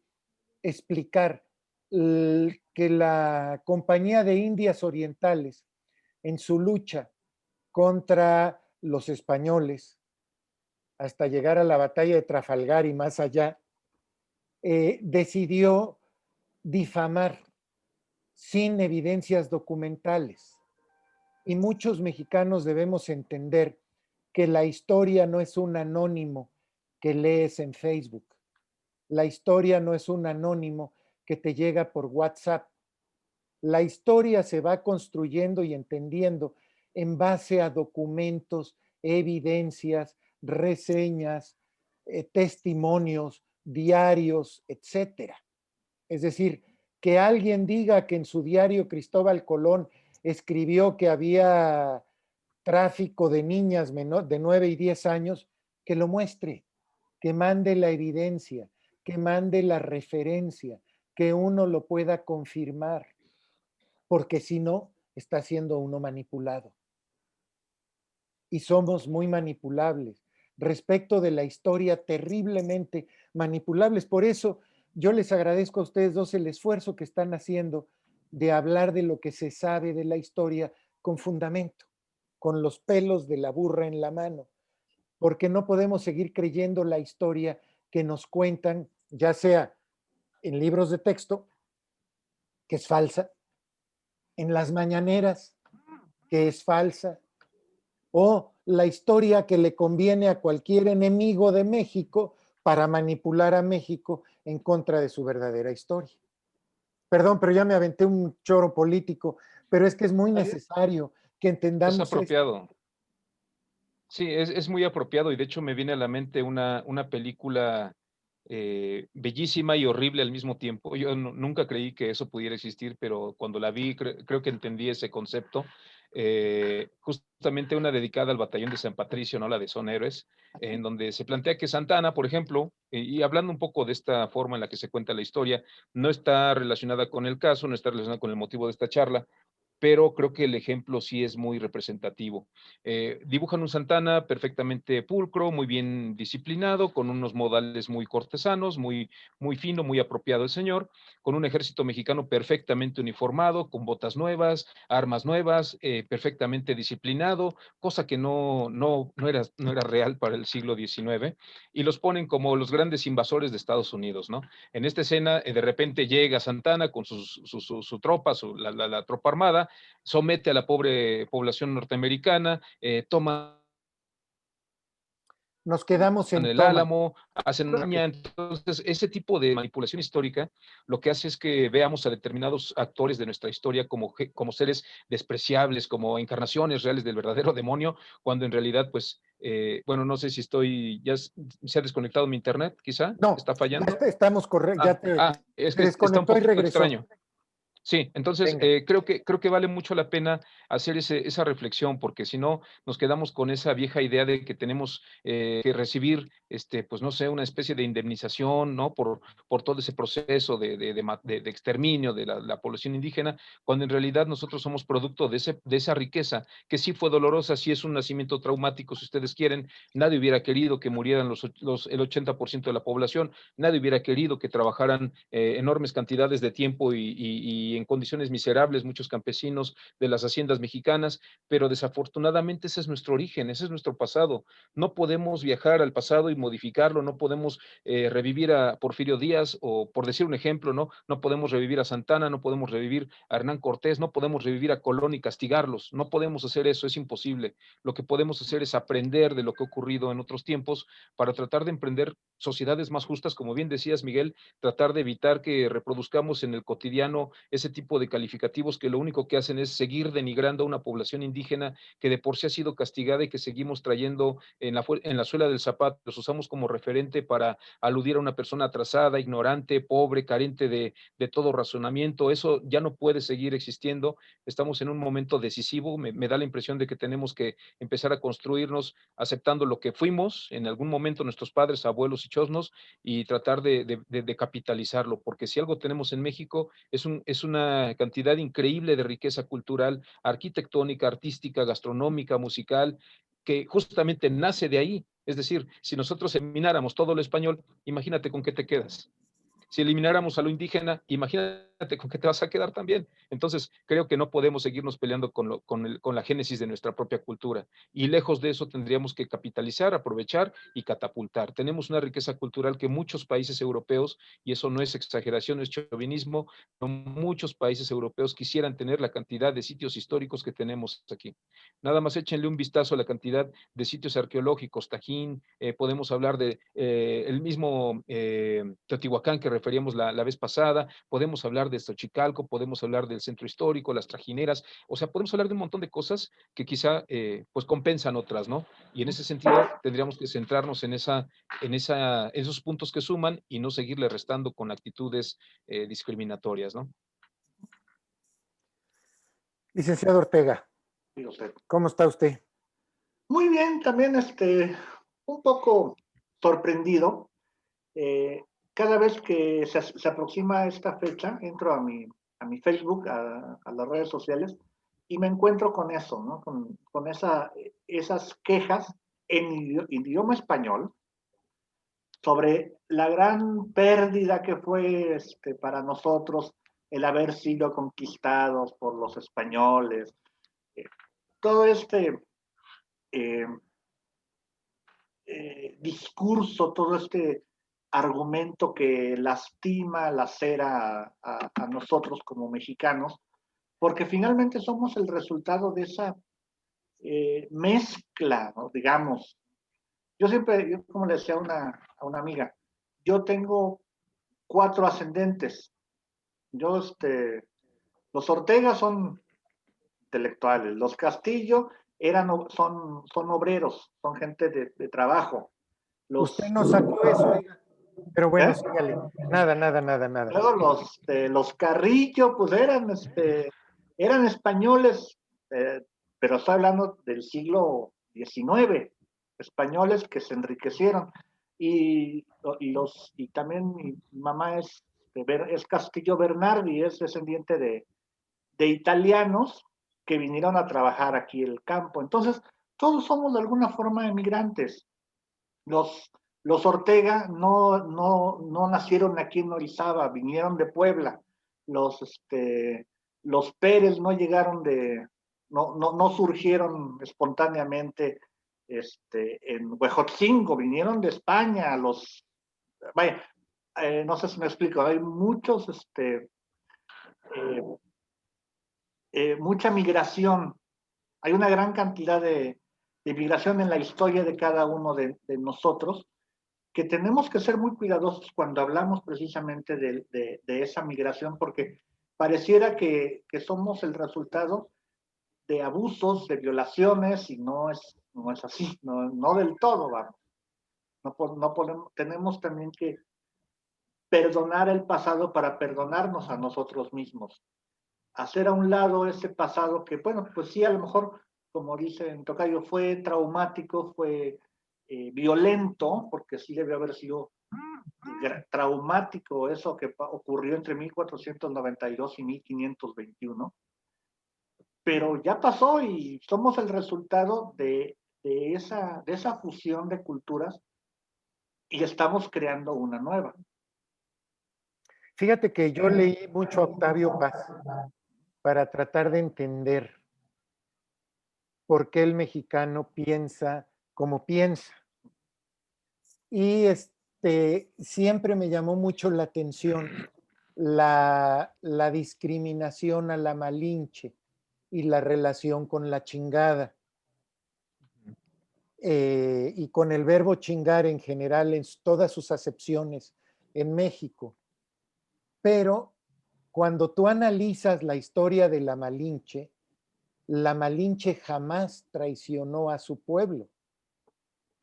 explicar que la Compañía de Indias Orientales, en su lucha contra los españoles, hasta llegar a la batalla de Trafalgar y más allá, decidió difamar sin evidencias documentales. Y muchos mexicanos debemos entender que la historia no es un anónimo que lees en Facebook. La historia no es un anónimo que te llega por WhatsApp. La historia se va construyendo y entendiendo en base a documentos, evidencias, reseñas, testimonios, diarios, etcétera. Es decir, que alguien diga que en su diario Cristóbal Colón escribió que había tráfico de niñas de 9 y 10 años, que lo muestre, que mande la evidencia, que mande la referencia, que uno lo pueda confirmar, porque si no, está siendo uno manipulado. Y somos muy manipulables respecto de la historia, terriblemente manipulables. Por eso yo les agradezco a ustedes dos el esfuerzo que están haciendo de hablar de lo que se sabe de la historia con fundamento, con los pelos de la burra en la mano, porque no podemos seguir creyendo la historia que nos cuentan, ya sea en libros de texto, que es falsa, en las mañaneras, que es falsa, o la historia que le conviene a cualquier enemigo de México para manipular a México en contra de su verdadera historia. Perdón, pero ya me aventé un choro político, pero es que es muy necesario que Es entendamos esto. apropiado. Sí, es muy apropiado y de hecho me viene a la mente una película bellísima y horrible al mismo tiempo. Yo nunca creí que eso pudiera existir, pero cuando la vi creo que entendí ese concepto. Justamente una dedicada al batallón de San Patricio, ¿no? La de Son Héroes, en donde se plantea que Santana, por ejemplo, y hablando un poco de esta forma en la que se cuenta la historia, no está relacionada con el caso, no está relacionada con el motivo de esta charla, pero creo que el ejemplo sí es muy representativo. Dibujan un Santana perfectamente pulcro, muy bien disciplinado, con unos modales muy cortesanos, muy fino, muy apropiado el señor, con un ejército mexicano perfectamente uniformado, con botas nuevas, armas nuevas, perfectamente disciplinado, cosa que no era real para el siglo XIX, y los ponen como los grandes invasores de Estados Unidos, ¿no? En esta escena, de repente llega Santana con su tropa, la tropa armada, somete a la pobre población norteamericana, toma Nos quedamos en el toma. Álamo, hacen una. Entonces, ese tipo de manipulación histórica lo que hace es que veamos a determinados actores de nuestra historia como seres despreciables, como encarnaciones reales del verdadero demonio, cuando en realidad, pues, bueno, no sé si se ha desconectado mi internet, quizá, No, está fallando. estamos correctos, Es se que está un desconectó y poquito regresó. extraño. Sí, entonces Venga. creo que vale mucho la pena hacer esa reflexión, porque si no, nos quedamos con esa vieja idea de que tenemos que recibir, pues no sé, una especie de indemnización, ¿no? Por todo ese proceso de exterminio de la población indígena, cuando en realidad nosotros somos producto de esa riqueza, que sí fue dolorosa, sí es un nacimiento traumático, si ustedes quieren. Nadie hubiera querido que murieran el 80% de la población, nadie hubiera querido que trabajaran enormes cantidades de tiempo y en condiciones miserables muchos campesinos de las haciendas mexicanas, pero desafortunadamente ese es nuestro origen, ese es nuestro pasado. No podemos viajar al pasado y modificarlo, no podemos revivir a Porfirio Díaz o, por decir un ejemplo, no podemos revivir a Santana, no podemos revivir a Hernán Cortés, no podemos revivir a Colón y castigarlos, no podemos hacer eso, es imposible. Lo que podemos hacer es aprender de lo que ha ocurrido en otros tiempos para tratar de emprender sociedades más justas, como bien decías, Miguel, tratar de evitar que reproduzcamos en el cotidiano ese tipo de calificativos que lo único que hacen es seguir denigrando a una población indígena que de por sí ha sido castigada y que seguimos trayendo en la suela del zapato, los usamos como referente para aludir a una persona atrasada, ignorante, pobre, carente de todo razonamiento. Eso ya no puede seguir existiendo. Estamos en un momento decisivo. Me da la impresión de que tenemos que empezar a construirnos aceptando lo que fuimos en algún momento nuestros padres, abuelos y chosnos, y tratar de capitalizarlo, porque si algo tenemos en México es una cantidad increíble de riqueza cultural, arquitectónica, artística, gastronómica, musical, que justamente nace de ahí. Es decir, si nosotros elimináramos todo lo español, imagínate con qué te quedas. Si elimináramos a lo indígena, imagínate con qué te vas a quedar también. Entonces, creo que no podemos seguirnos peleando con la génesis de nuestra propia cultura. Y lejos de eso, tendríamos que capitalizar, aprovechar y catapultar. Tenemos una riqueza cultural que muchos países europeos, y eso no es exageración, no es chauvinismo, muchos países europeos quisieran tener la cantidad de sitios históricos que tenemos aquí. Nada más échenle un vistazo a la cantidad de sitios arqueológicos, Tajín, podemos hablar de el mismo Teotihuacán que referíamos la vez pasada, podemos hablar de Xochicalco, podemos hablar del centro histórico, las trajineras, o sea, podemos hablar de un montón de cosas que quizá pues compensan otras, ¿no? Y en ese sentido tendríamos que centrarnos en esos puntos que suman y no seguirle restando con actitudes discriminatorias, ¿no? Licenciado Ortega, Sí, usted. ¿cómo está usted? Muy bien, también un poco sorprendido. Cada vez que se aproxima esta fecha, entro a mi Facebook, a las redes sociales, y me encuentro con eso, ¿no? Con esas quejas en idioma español sobre la gran pérdida que fue para nosotros el haber sido conquistados por los españoles. Eh, todo eh, discurso, todo este argumento que lastima, lacera a nosotros como mexicanos, porque finalmente somos el resultado de esa mezcla, ¿no? Digamos. Yo como le decía a una amiga, yo tengo 4 ascendentes. Yo, los Ortega son intelectuales, los Castillo son obreros, son gente de trabajo. Usted Los, no sacó eso, oiga. Pero bueno, ¿eh? sígale. Nada, nada, nada, nada. Luego los Carrillo, pues eran españoles, pero estoy hablando del siglo XIX, españoles que se enriquecieron. Y también mi mamá es Castillo Bernardi, es descendiente de italianos que vinieron a trabajar aquí el campo. Entonces, todos somos de alguna forma emigrantes. Los, los Ortega no nacieron aquí en Orizaba, vinieron de Puebla. Los Pérez no llegaron no surgieron espontáneamente en Huejotzingo, vinieron de España. Vaya, no sé si me explico, hay mucha migración, hay una gran cantidad de migración en la historia de cada uno de nosotros, que tenemos que ser muy cuidadosos cuando hablamos precisamente de esa migración, porque pareciera que somos el resultado de abusos, de violaciones, y no es así, no del todo, vamos. No podemos, tenemos también que perdonar el pasado para perdonarnos a nosotros mismos. Hacer a un lado ese pasado que, bueno, pues sí, a lo mejor, como dice en Tocayo, fue traumático, fue violento, porque sí debe haber sido traumático eso que ocurrió entre 1492 y 1521, pero ya pasó y somos el resultado de esa fusión de culturas y estamos creando una nueva. Fíjate que yo leí mucho a Octavio Paz para tratar de entender por qué el mexicano piensa como piensa. Y siempre me llamó mucho la atención la discriminación a la Malinche y la relación con la chingada. Y con el verbo chingar en general en todas sus acepciones en México. Pero cuando tú analizas la historia de la Malinche jamás traicionó a su pueblo.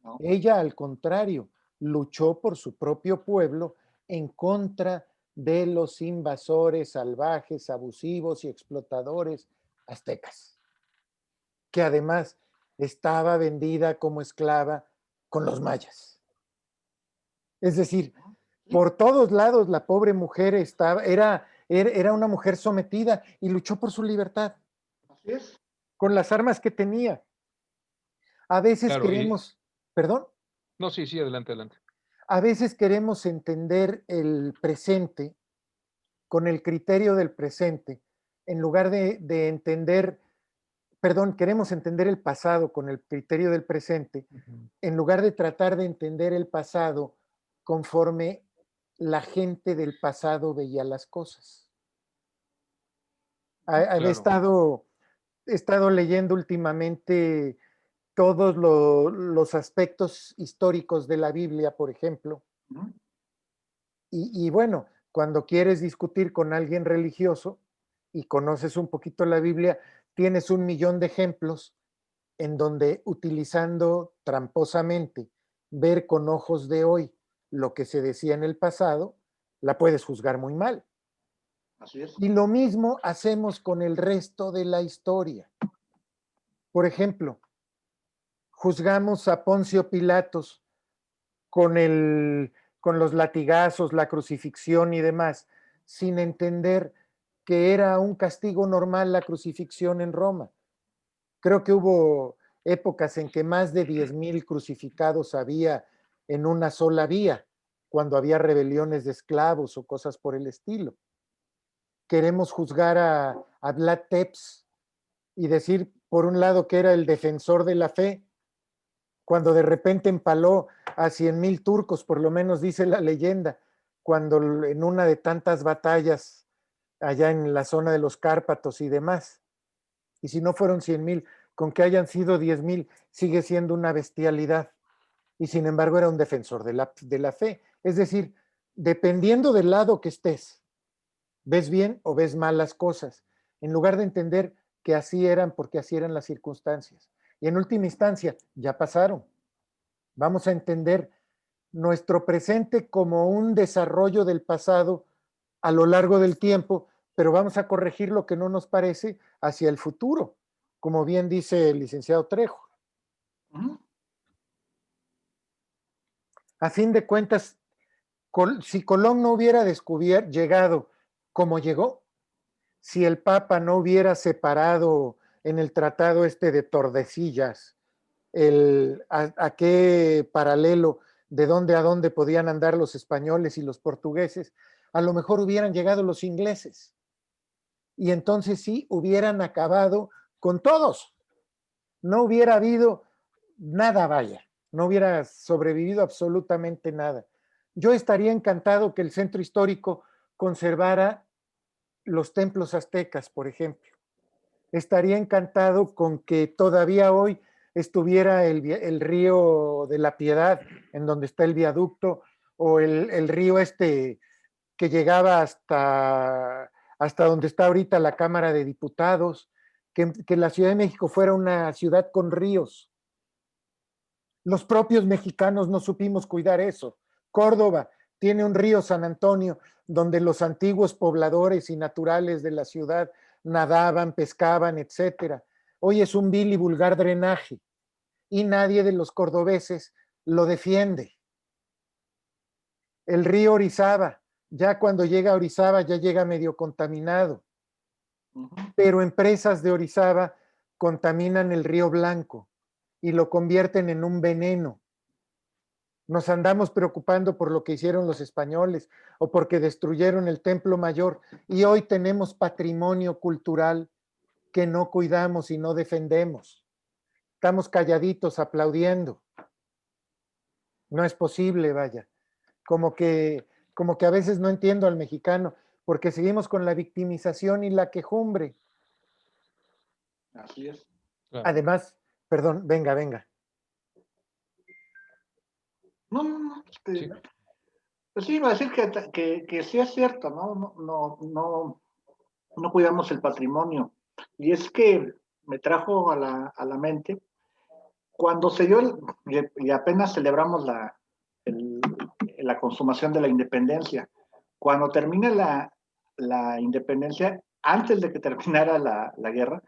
¿No? Ella, al contrario, luchó por su propio pueblo en contra de los invasores salvajes, abusivos y explotadores aztecas, que además estaba vendida como esclava con los mayas. Es decir, por todos lados la pobre mujer era era una mujer sometida y luchó por su libertad. Así es. Con las armas que tenía. A veces Claro, queremos, perdón, no, sí, sí, adelante, adelante. a veces queremos entender el presente con el criterio del presente, en lugar de entender, perdón, queremos entender el pasado con el criterio del presente, en lugar de tratar de entender el pasado conforme la gente del pasado veía las cosas. Claro. He estado leyendo últimamente todos los aspectos históricos de la Biblia, por ejemplo, Ujú. y bueno, cuando quieres discutir con alguien religioso y conoces un poquito la Biblia, tienes un millón de ejemplos en donde utilizando tramposamente ver con ojos de hoy lo que se decía en el pasado, la puedes juzgar muy mal. Así es. Y lo mismo hacemos con el resto de la historia. Por ejemplo, juzgamos a Poncio Pilatos con, con los latigazos, la crucifixión y demás, sin entender que era un castigo normal la crucifixión en Roma. Creo que hubo épocas en que más de 10,000 crucificados había en una sola vía, cuando había rebeliones de esclavos o cosas por el estilo. Queremos juzgar a Vlad Tepes y decir, por un lado, que era el defensor de la fe, cuando de repente empaló a 100,000 turcos, por lo menos dice la leyenda, cuando en una de tantas batallas allá en la zona de los Cárpatos y demás. Y si no fueron 100,000, con que hayan sido 10,000, sigue siendo una bestialidad. Y sin embargo era un defensor de la fe. Es decir, dependiendo del lado que estés, ves bien o ves mal las cosas, en lugar de entender que así eran porque así eran las circunstancias. Y en última instancia, ya pasaron. Vamos a entender nuestro presente como un desarrollo del pasado a lo largo del tiempo, pero vamos a corregir lo que no nos parece hacia el futuro, como bien dice el licenciado Trejo. Ujú. A fin de cuentas, si Colón no hubiera llegado como llegó, si el Papa no hubiera separado en el tratado este de Tordesillas a qué paralelo de dónde a dónde podían andar los españoles y los portugueses, a lo mejor hubieran llegado los ingleses. Y entonces sí hubieran acabado con todos. No hubiera habido nada, vaya. No hubiera sobrevivido absolutamente nada. Yo estaría encantado que el centro histórico conservara los templos aztecas, por ejemplo. Estaría encantado con que todavía hoy estuviera el río de la Piedad, en donde está el viaducto, o el río este que llegaba hasta donde está ahorita la Cámara de Diputados, que la Ciudad de México fuera una ciudad con ríos. Los propios mexicanos no supimos cuidar eso. Córdoba tiene un río San Antonio, donde los antiguos pobladores y naturales de la ciudad nadaban, pescaban, etcétera. Hoy es un vil y vulgar drenaje y nadie de los cordobeses lo defiende. El río Orizaba, ya cuando llega a Orizaba ya llega medio contaminado, pero empresas de Orizaba contaminan el río Blanco y lo convierten en un veneno. Nos andamos preocupando por lo que hicieron los españoles o porque destruyeron el Templo Mayor y hoy tenemos patrimonio cultural que no cuidamos y no defendemos. Estamos calladitos aplaudiendo. No es posible, vaya. Como que a veces no entiendo al mexicano porque seguimos con la victimización y la quejumbre. Así es. Claro. Además, perdón, venga. No. Sí. Pues sí, iba a decir que sí es cierto, ¿no? No cuidamos el patrimonio. Y es que me trajo a la mente, cuando se dio, y apenas celebramos la consumación de la independencia, cuando termina la independencia, antes de que terminara la guerra,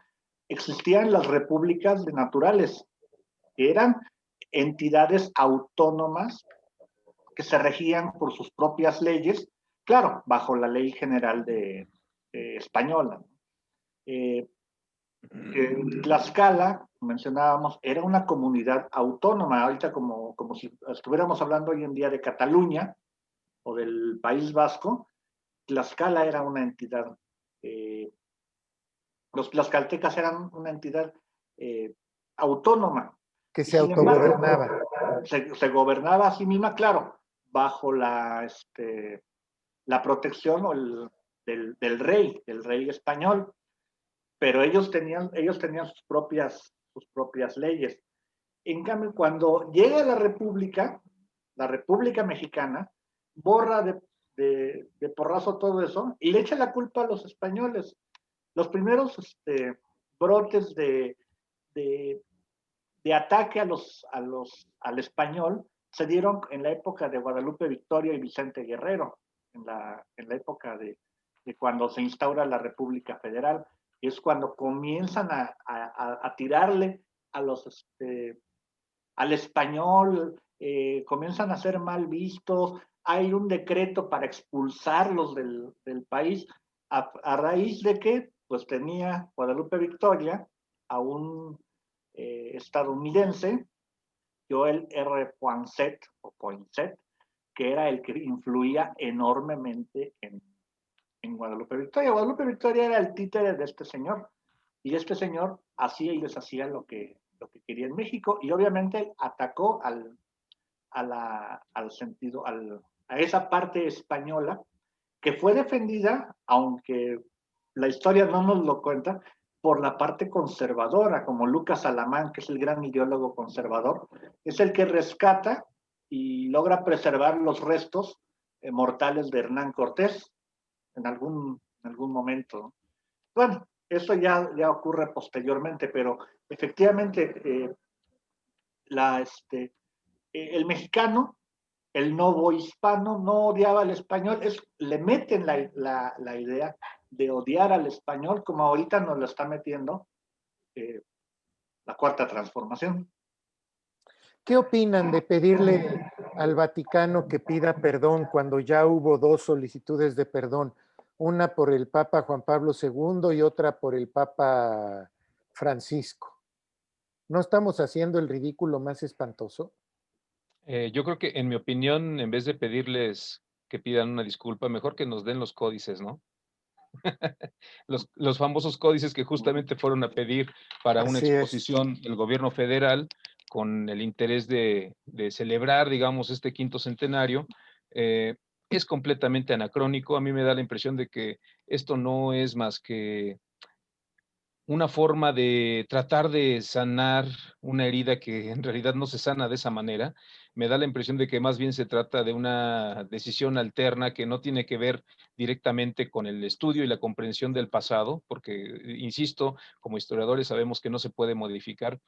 existían las repúblicas naturales, que eran entidades autónomas que se regían por sus propias leyes, claro, bajo la ley general española. Tlaxcala, mencionábamos, era una comunidad autónoma, ahorita como si estuviéramos hablando hoy en día de Cataluña o del País Vasco. Tlaxcala era una entidad, los tlaxcaltecas eran una entidad autónoma. Que Y se sin embargo, autogobernaba. se gobernaba a sí misma, claro, bajo la protección del rey español, pero ellos tenían sus propias leyes. En cambio, cuando llega la República Mexicana, borra de porrazo todo eso y le echa la culpa a los españoles. Los primeros brotes de, de ataque al español se dieron en la época de Guadalupe Victoria y Vicente Guerrero, en la época de cuando se instaura la República Federal. Y es cuando comienzan a tirarle a al español, comienzan a ser mal vistos, hay un decreto para expulsarlos del país, a raíz de que pues tenía Guadalupe Victoria a un estadounidense, Joel R. Poinsett, que era el que influía enormemente en Guadalupe Victoria. Guadalupe Victoria era el títere de este señor, y este señor hacía y deshacía lo que quería en México, y obviamente atacó a esa parte española, que fue defendida, aunque la historia no nos lo cuenta, por la parte conservadora, como Lucas Alamán, que es el gran ideólogo conservador, es el que rescata y logra preservar los restos mortales de Hernán Cortés en algún momento. Bueno, eso ya ocurre posteriormente, pero efectivamente el mexicano, el novohispano, no odiaba al español, le meten la idea de odiar al español, como ahorita nos lo está metiendo la Cuarta Transformación. ¿Qué opinan de pedirle al Vaticano que pida perdón cuando ya hubo dos solicitudes de perdón? Una por el Papa Juan Pablo II y otra por el Papa Francisco. ¿No estamos haciendo el ridículo más espantoso? Yo creo que, en mi opinión, en vez de pedirles que pidan una disculpa, mejor que nos den los códices, ¿no? Los famosos códices que justamente fueron a pedir para una Así es. exposición del gobierno federal con el interés de celebrar, digamos, este quinto centenario. Es completamente anacrónico. A mí me da la impresión de que esto no es más que una forma de tratar de sanar una herida que en realidad no se sana de esa manera. Me da la impresión de que más bien se trata de una decisión alterna que no tiene que ver directamente con el estudio y la comprensión del pasado, porque, insisto, como historiadores sabemos que no se puede modificar,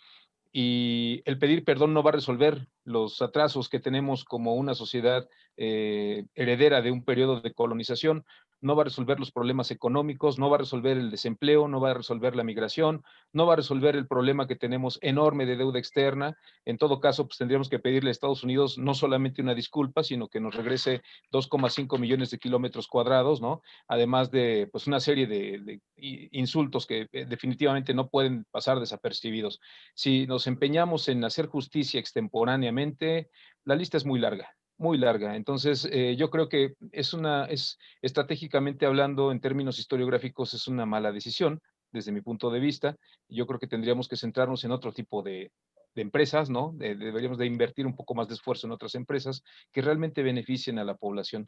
y el pedir perdón no va a resolver los atrasos que tenemos como una sociedad heredera de un periodo de colonización, no va a resolver los problemas económicos, no va a resolver el desempleo, no va a resolver la migración, no va a resolver el problema que tenemos enorme de deuda externa. En todo caso, pues tendríamos que pedirle a Estados Unidos no solamente una disculpa, sino que nos regrese 2,5 millones de kilómetros cuadrados, ¿no? Además de pues una serie de insultos que definitivamente no pueden pasar desapercibidos. Si nos empeñamos en hacer justicia extemporáneamente, la lista es muy larga, muy larga. Entonces, yo creo que es estratégicamente hablando, en términos historiográficos, es una mala decisión, desde mi punto de vista. Yo creo que tendríamos que centrarnos en otro tipo de empresas, ¿no? Deberíamos de invertir un poco más de esfuerzo en otras empresas que realmente beneficien a la población.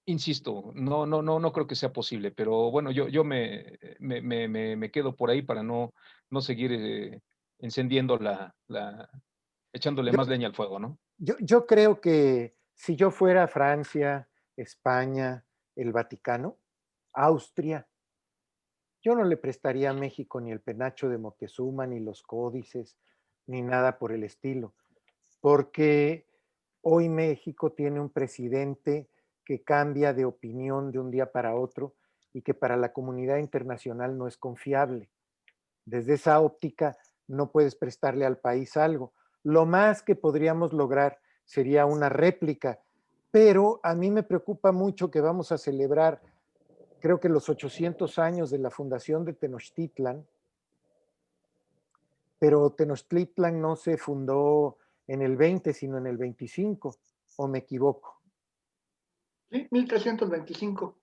Insisto, no creo que sea posible, pero bueno, yo me quedo por ahí para no seguir encendiendo echándole Yo, más leña al fuego, ¿no? yo creo que si yo fuera Francia, España, el Vaticano, Austria, yo no le prestaría a México ni el penacho de Moctezuma, ni los códices, ni nada por el estilo, porque hoy México tiene un presidente que cambia de opinión de un día para otro y que para la comunidad internacional no es confiable. Desde esa óptica no puedes prestarle al país algo. Lo más que podríamos lograr sería una réplica pero a mí me preocupa mucho que vamos a celebrar, creo que los 800 años de la fundación de Tenochtitlan, pero Tenochtitlan no se fundó en el 20, sino en el 25, ¿o me equivoco? Sí, 1325.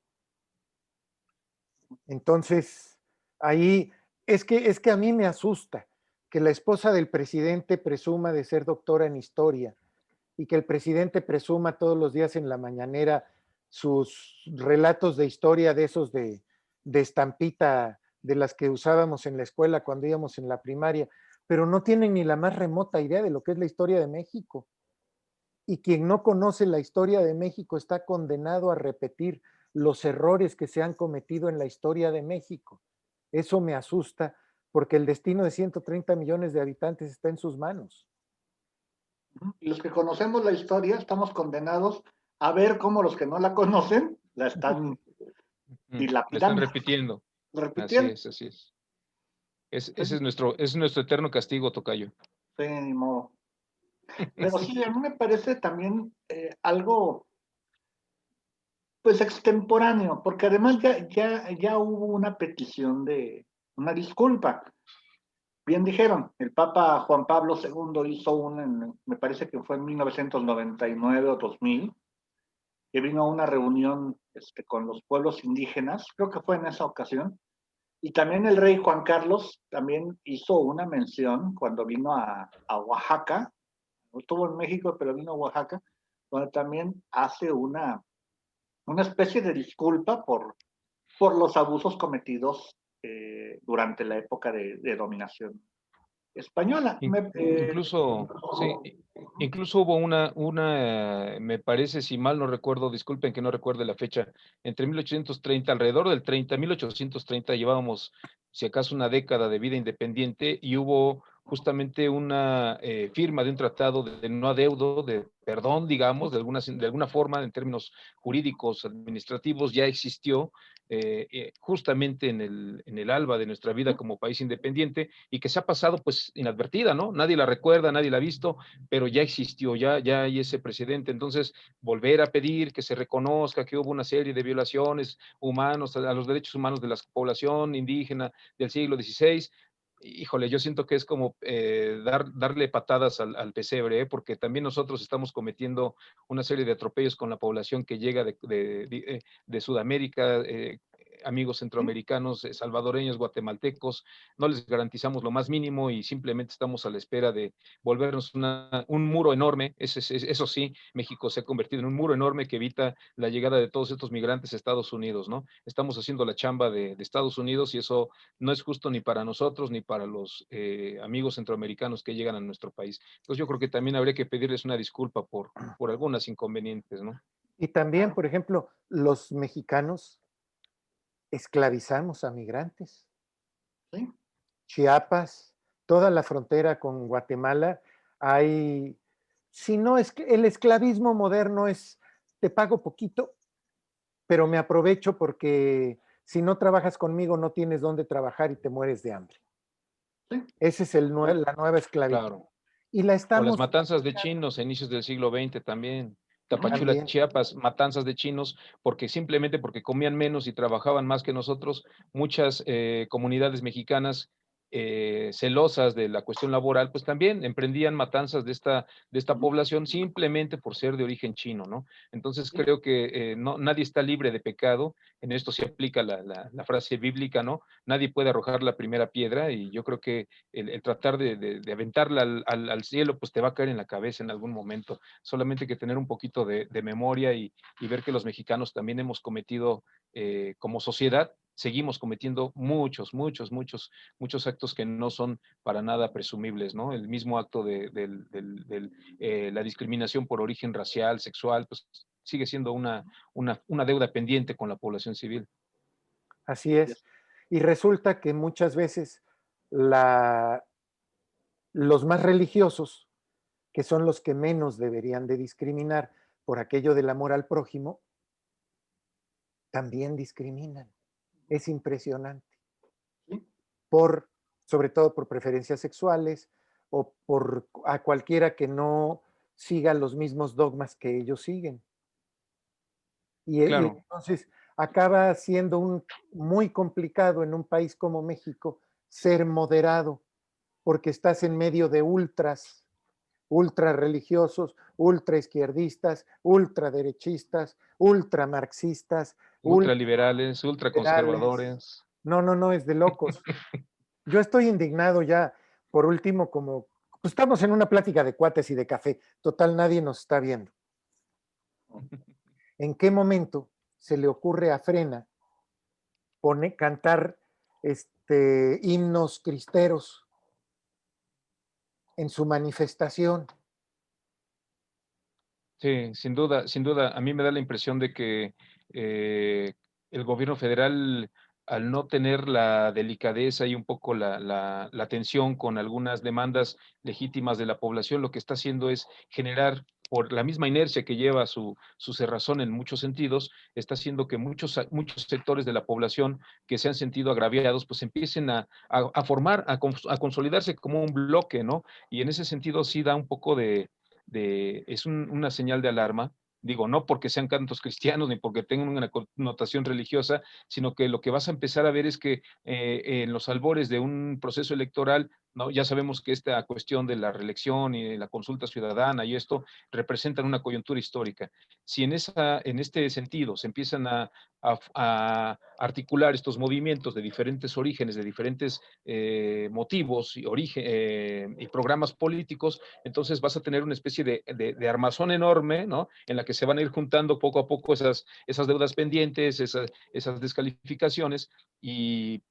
Entonces, ahí es que a mí me asusta que la esposa del presidente presuma de ser doctora en historia y que el presidente presuma todos los días en la mañanera sus relatos de historia de esos de estampita de las que usábamos en la escuela cuando íbamos en la primaria, pero no tienen ni la más remota idea de lo que es la historia de México. Y quien no conoce la historia de México está condenado a repetir los errores que se han cometido en la historia de México. Eso me asusta porque el destino de 130 millones de habitantes está en sus manos. Y los que conocemos la historia estamos condenados a ver cómo los que no la conocen la están La están dilapidando, repitiendo. Así repitiendo. es, así es. Ese es nuestro eterno castigo, tocayo. Sí, ni modo. Pero sí, a mí me parece también algo, pues, extemporáneo, porque además ya hubo una petición de una disculpa. Bien dijeron, el Papa Juan Pablo II hizo me parece que fue en 1999 o 2000, que vino a una reunión con los pueblos indígenas, creo que fue en esa ocasión, y también el rey Juan Carlos también hizo una mención cuando vino a Oaxaca, no estuvo en México, pero vino a Oaxaca, donde también hace una especie de disculpa por los abusos cometidos durante la época de dominación española. Incluso, sí, incluso hubo me parece, si mal no recuerdo, disculpen que no recuerde la fecha, entre 1830, alrededor del 1830, llevábamos, si acaso, una década de vida independiente y hubo justamente una firma de un tratado de no adeudo, de perdón, digamos, de alguna forma, en términos jurídicos, administrativos, ya existió justamente en el alba de nuestra vida como país independiente y que se ha pasado pues inadvertida, ¿no? Nadie la recuerda, nadie la ha visto, pero ya existió, ya hay ese precedente. Entonces, volver a pedir que se reconozca que hubo una serie de violaciones humanos a los derechos humanos de la población indígena del siglo XVI, híjole, yo siento que es como darle patadas al pesebre, porque también nosotros estamos cometiendo una serie de atropellos con la población que llega de Sudamérica, amigos centroamericanos, salvadoreños, guatemaltecos, no les garantizamos lo más mínimo y simplemente estamos a la espera de volvernos un muro enorme. Eso sí, México se ha convertido en un muro enorme que evita la llegada de todos estos migrantes a Estados Unidos, ¿no? Estamos haciendo la chamba de Estados Unidos y eso no es justo ni para nosotros ni para los amigos centroamericanos que llegan a nuestro país. Entonces yo creo que también habría que pedirles una disculpa por algunas inconvenientes, ¿no? Y también, por ejemplo, los mexicanos esclavizamos a migrantes. ¿Sí? Chiapas, toda la frontera con Guatemala, hay, si no es que el esclavismo moderno es, te pago poquito, pero me aprovecho porque si no trabajas conmigo no tienes dónde trabajar y te mueres de hambre. ¿Sí? Esa es la nueva esclavitud. Claro. Y la O las estamos matanzas de chinos a inicios del siglo XX también. Tapachula, también. Chiapas, matanzas de chinos, simplemente porque comían menos y trabajaban más que nosotros, muchas comunidades mexicanas celosas de la cuestión laboral, pues también emprendían matanzas de esta población simplemente por ser de origen chino, ¿no? Entonces ¿Sí? creo que nadie está libre de pecado, en esto se aplica la frase bíblica, ¿no? Nadie puede arrojar la primera piedra y yo creo que el tratar de aventarla al cielo, pues te va a caer en la cabeza en algún momento. Solamente hay que tener un poquito de memoria y ver que los mexicanos también hemos cometido como sociedad, seguimos cometiendo muchos actos que no son para nada presumibles, ¿no? El mismo acto la discriminación por origen racial, sexual, pues sigue siendo una deuda pendiente con la población civil. Así es. Y resulta que muchas veces la, los más religiosos, que son los que menos deberían de discriminar por aquello del amor al prójimo, también discriminan. Es impresionante. ¿Sí? Sobre todo por preferencias sexuales a cualquiera que no siga los mismos dogmas que ellos siguen. Y Claro, entonces acaba siendo muy complicado en un país como México ser moderado, porque estás en medio de ultra religiosos, ultra izquierdistas, ultra derechistas, ultra marxistas, ultra ultraliberales, liberales. ultraconservadores. No, no, no, es de locos. Yo estoy indignado ya, por último, como pues estamos en una plática de cuates y de café, total nadie nos está viendo. ¿En qué momento se le ocurre a Frena cantar himnos cristeros en su manifestación? Sí, sin duda, sin duda. A mí me da la impresión de que eh, el gobierno federal, al no tener la delicadeza y un poco la atención con algunas demandas legítimas de la población, lo que está haciendo es generar, por la misma inercia que lleva su cerrazón en muchos sentidos, está haciendo que muchos sectores de la población que se han sentido agraviados, pues empiecen a formar, a consolidarse como un bloque, ¿no? Y en ese sentido sí da un poco es una señal de alarma, digo, no porque sean cantos cristianos ni porque tengan una connotación religiosa, sino que lo que vas a empezar a ver es que en los albores de un proceso electoral, ¿no? Ya sabemos que esta cuestión de la reelección y de la consulta ciudadana y esto representan una coyuntura histórica. Si en este sentido se empiezan a articular estos movimientos de diferentes orígenes, de diferentes motivos y programas políticos, entonces vas a tener una especie de armazón enorme, ¿no? En la que se van a ir juntando poco a poco esas deudas pendientes, esas descalificaciones y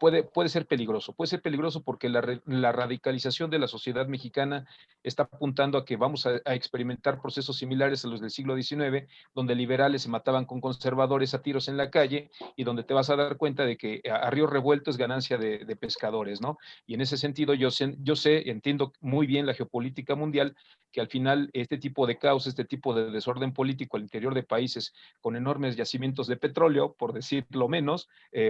puede ser peligroso porque la radicalización de la sociedad mexicana está apuntando a que vamos a experimentar procesos similares a los del siglo XIX, donde liberales se mataban con conservadores a tiros en la calle y donde te vas a dar cuenta de que a río revuelto es ganancia de pescadores, ¿no? Y en ese sentido entiendo muy bien la geopolítica mundial, que al final este tipo de caos, este tipo de desorden político al interior de países con enormes yacimientos de petróleo, por decirlo menos,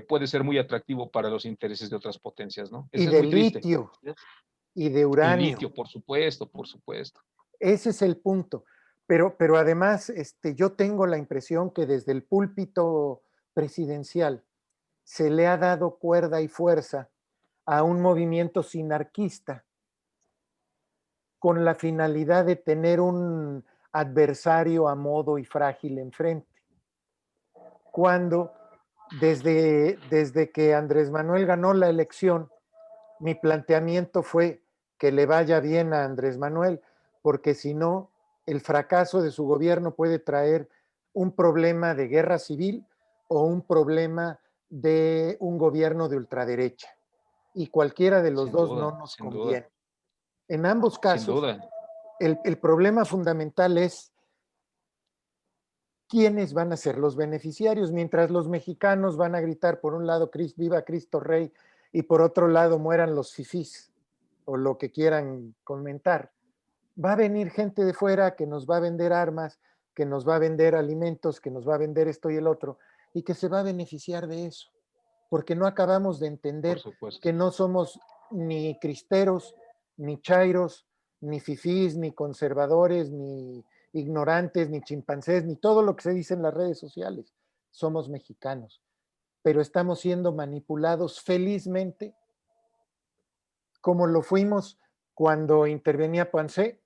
puede ser muy atractivo para los intereses de otras potencias, ¿no? Y Eso es de muy triste. litio y de Y uranio. litio, por supuesto, por supuesto. Ese es el punto. Pero además, yo tengo la impresión que desde el púlpito presidencial se le ha dado cuerda y fuerza a un movimiento sinarquista con la finalidad de tener un adversario a modo y frágil enfrente. Cuando desde que Andrés Manuel ganó la elección, mi planteamiento fue que le vaya bien a Andrés Manuel, porque si no, el fracaso de su gobierno puede traer un problema de guerra civil o un problema de un gobierno de ultraderecha. Y cualquiera de los Sin dos duda, no nos sin duda, conviene. En ambos sin casos, duda. el problema fundamental es quiénes van a ser los beneficiarios, mientras los mexicanos van a gritar por un lado viva Cristo Rey y por otro lado mueran los fifís o lo que quieran comentar. Va a venir gente de fuera que nos va a vender armas, que nos va a vender alimentos, que nos va a vender esto y el otro, y que se va a beneficiar de eso, porque no acabamos de Por entender supuesto. que no somos ni cristeros, ni chairos, ni fifís, ni conservadores, ni ignorantes, ni chimpancés, ni todo lo que se dice en las redes sociales. Somos mexicanos, pero estamos siendo manipulados felizmente, como lo fuimos cuando intervenía Poncé,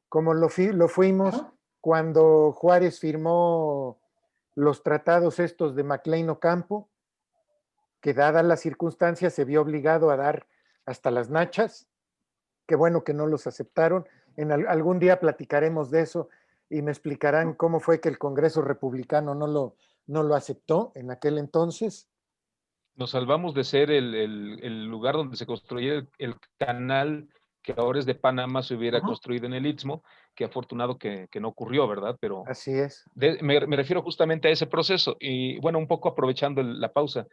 como lo fuimos Ajá. cuando Juárez firmó los tratados estos de MacLean Ocampo, que dadas las circunstancias se vio obligado a dar hasta las nachas. Qué bueno que no los aceptaron. Algún día platicaremos de eso y me explicarán cómo fue que el Congreso Republicano no lo aceptó en aquel entonces. Nos salvamos de ser el lugar donde se construyera el canal que ahora es de Panamá, se hubiera Ajá. construido en el Istmo, que afortunado que no ocurrió, ¿verdad? Pero Así es. me refiero justamente a ese proceso y bueno, un poco aprovechando la pausa.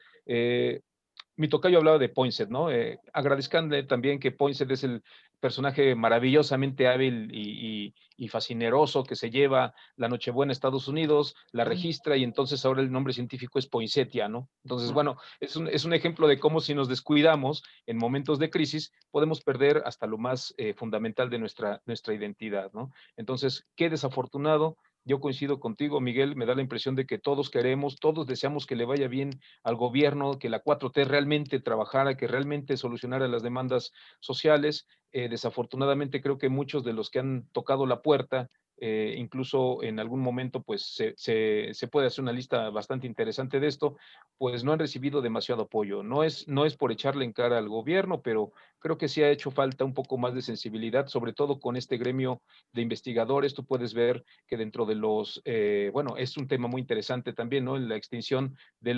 Mi tocayo hablaba de Poinsett, ¿no? Agradezcanle también que Poinsett es el personaje maravillosamente hábil y fascineroso que se lleva la Nochebuena a Estados Unidos, la registra y entonces ahora el nombre científico es Poinsettia, ¿no? Entonces, bueno, es un ejemplo de cómo si nos descuidamos en momentos de crisis podemos perder hasta lo más fundamental de nuestra identidad, ¿no? Entonces, qué desafortunado Yo coincido contigo, Miguel, me da la impresión de que todos queremos, todos deseamos que le vaya bien al gobierno, que la 4T realmente trabajara, que realmente solucionara las demandas sociales. Desafortunadamente creo que muchos de los que han tocado la puerta, incluso en algún momento pues se puede hacer una lista bastante interesante de esto, pues no han recibido demasiado apoyo. No es por echarle en cara al gobierno, pero creo que sí ha hecho falta un poco más de sensibilidad, sobre todo con este gremio de investigadores. Tú puedes ver que dentro de bueno, es un tema muy interesante también, ¿no? La extinción de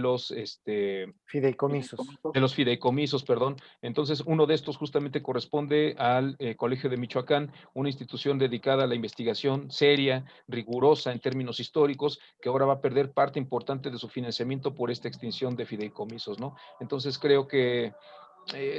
Fideicomisos. de los fideicomisos, perdón. Entonces, uno de estos justamente corresponde al Colegio de Michoacán, una institución dedicada a la investigación seria, rigurosa en términos históricos, que ahora va a perder parte importante de su financiamiento por esta extinción de fideicomisos, ¿no? Entonces, creo que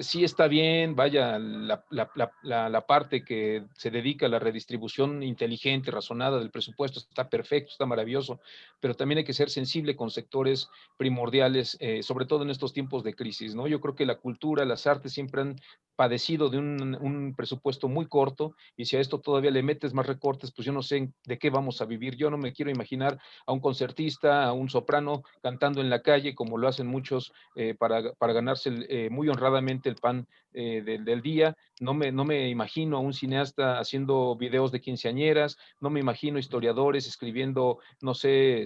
sí está bien, vaya, la parte que se dedica a la redistribución inteligente, razonada del presupuesto, está perfecto, está maravilloso, pero también hay que ser sensible con sectores primordiales, sobre todo en estos tiempos de crisis, ¿no? Yo creo que la cultura, las artes siempre han padecido de un presupuesto muy corto, y si a esto todavía le metes más recortes, pues yo no sé de qué vamos a vivir. Yo no me quiero imaginar a un concertista, a un soprano cantando en la calle, como lo hacen muchos para ganarse muy honradamente el pan del día. No me imagino a un cineasta haciendo videos de quinceañeras, no me imagino historiadores escribiendo, no sé,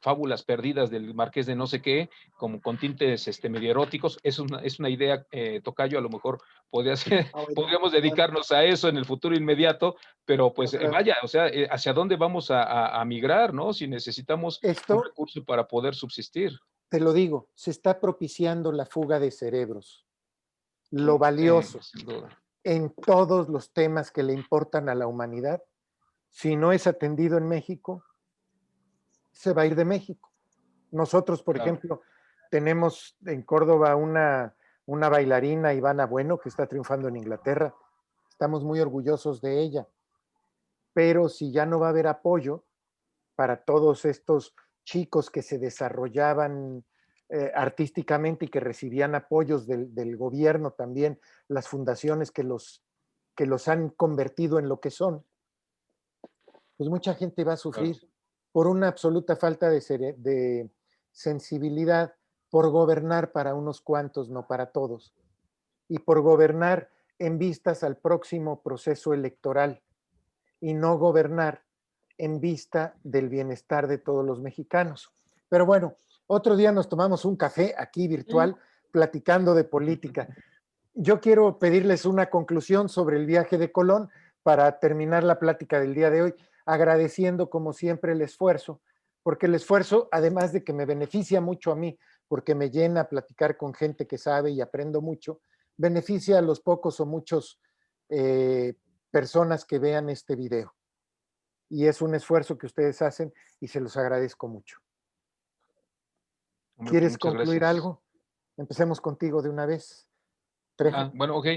fábulas perdidas del marqués de no sé qué, como con tintes medio eróticos. Es una idea, Tocayo, a lo mejor podría ser, Ah, bueno, podríamos dedicarnos a eso en el futuro inmediato, pero pues ok. vaya, o sea, ¿hacia dónde vamos a migrar, no? Si necesitamos un Esto, recurso para poder subsistir. te lo digo, se está propiciando la fuga de cerebros. Lo valioso Sin duda. en todos los temas que le importan a la humanidad, si no es atendido en México, se va a ir de México. Nosotros, por Claro. ejemplo, tenemos en Córdoba una bailarina, Ivana Bueno, que está triunfando en Inglaterra. Estamos muy orgullosos de ella. Pero si ya no va a haber apoyo para todos estos chicos que se desarrollaban artísticamente y que recibían apoyos del gobierno también, las fundaciones que los han convertido en lo que son, pues mucha gente va a Claro. sufrir por una absoluta falta de sensibilidad, por gobernar para unos cuantos, no para todos, y por gobernar en vistas al próximo proceso electoral y no gobernar en vista del bienestar de todos los mexicanos. Pero bueno, otro día nos tomamos un café aquí virtual platicando de política. Yo quiero pedirles una conclusión sobre el viaje de Colón para terminar la plática del día de hoy, agradeciendo como siempre el esfuerzo, porque el esfuerzo, además de que me beneficia mucho a mí, porque me llena platicar con gente que sabe y aprendo mucho, beneficia a los pocos o muchos personas que vean este video. Y es un esfuerzo que ustedes hacen y se los agradezco mucho. Hombre, pues ¿Quieres muchas concluir gracias. algo? Empecemos contigo de una vez. Trejo. Bueno, ok.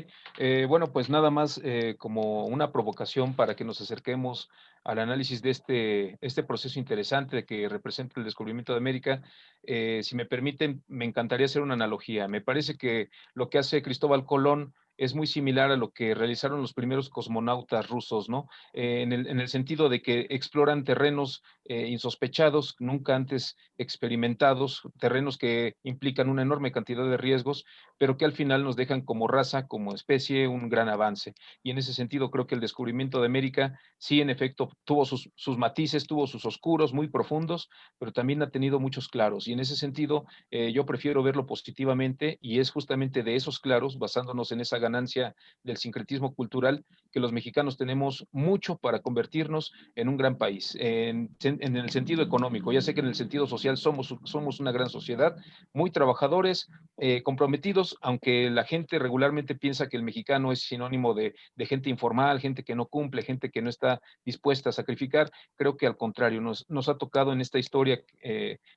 Bueno, pues nada más como una provocación para que nos acerquemos al análisis de este proceso interesante que representa el descubrimiento de América. Si me permiten, me encantaría hacer una analogía. Me parece que lo que hace Cristóbal Colón es muy similar a lo que realizaron los primeros cosmonautas rusos, ¿no? En el sentido de que exploran terrenos insospechados, nunca antes experimentados, terrenos que implican una enorme cantidad de riesgos, pero que al final nos dejan como raza, como especie, un gran avance. Y en ese sentido creo que el descubrimiento de América, sí, en efecto, tuvo sus matices, tuvo sus oscuros muy profundos, pero también ha tenido muchos claros. Y en ese sentido, yo prefiero verlo positivamente, y es justamente de esos claros, basándonos en esa ganancia del sincretismo cultural, que los mexicanos tenemos mucho para convertirnos en un gran país, en el sentido económico. Ya sé que en el sentido social somos una gran sociedad, muy trabajadores, comprometidos, aunque la gente regularmente piensa que el mexicano es sinónimo de gente informal, gente que no cumple, gente que no está dispuesta a sacrificar. Creo que al contrario, nos ha tocado en esta historia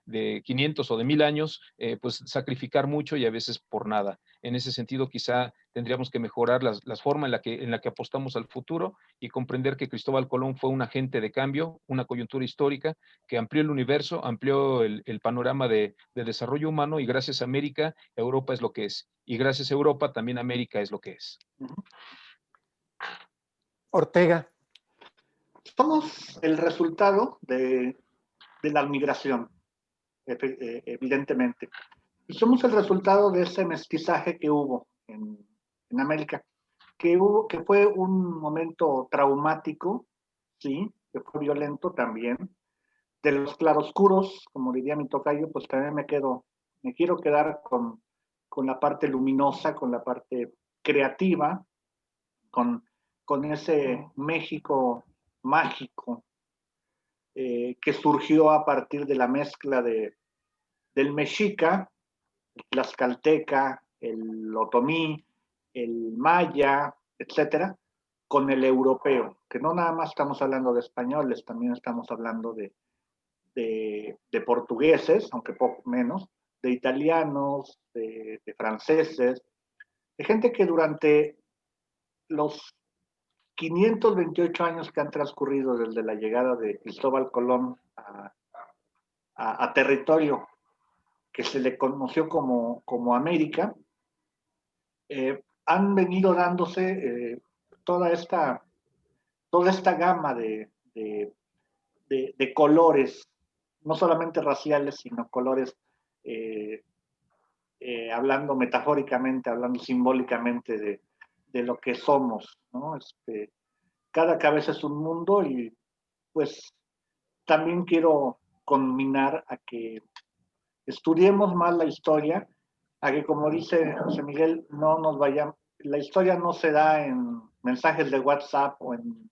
de 500 o de 1000 años, pues sacrificar mucho y a veces por nada. En ese sentido, quizá tendríamos que mejorar las formas en la que apostamos al futuro, y comprender que Cristóbal Colón fue un agente de cambio, una coyuntura histórica que amplió el universo, amplió el panorama de desarrollo humano, y gracias a América, Europa es lo que es. Y gracias a Europa, también América es lo que es. Ortega. somos el resultado de la migración, evidentemente. Y somos el resultado de ese mestizaje que hubo en América, que fue un momento traumático, sí, que fue violento también. De los claroscuros, como diría mi tocayo, pues también me quiero quedar con la parte luminosa, con la parte creativa, con ese México mágico que surgió a partir de la mezcla del mexica, el tlaxcalteca, el otomí, el maya, etcétera, con el europeo, que no nada más estamos hablando de españoles, también estamos hablando de portugueses, aunque poco menos, de italianos, de franceses, de gente que durante los 528 años que han transcurrido desde la llegada de Cristóbal Colón a territorio que se le conoció como América, han venido dándose toda esta gama de colores, no solamente raciales, sino colores, hablando metafóricamente, hablando simbólicamente de lo que somos, ¿no? Cada cabeza es un mundo y pues también quiero conminar a que estudiemos más la historia, a que como dice José Miguel, no nos vayamos, la historia no se da en mensajes de WhatsApp o en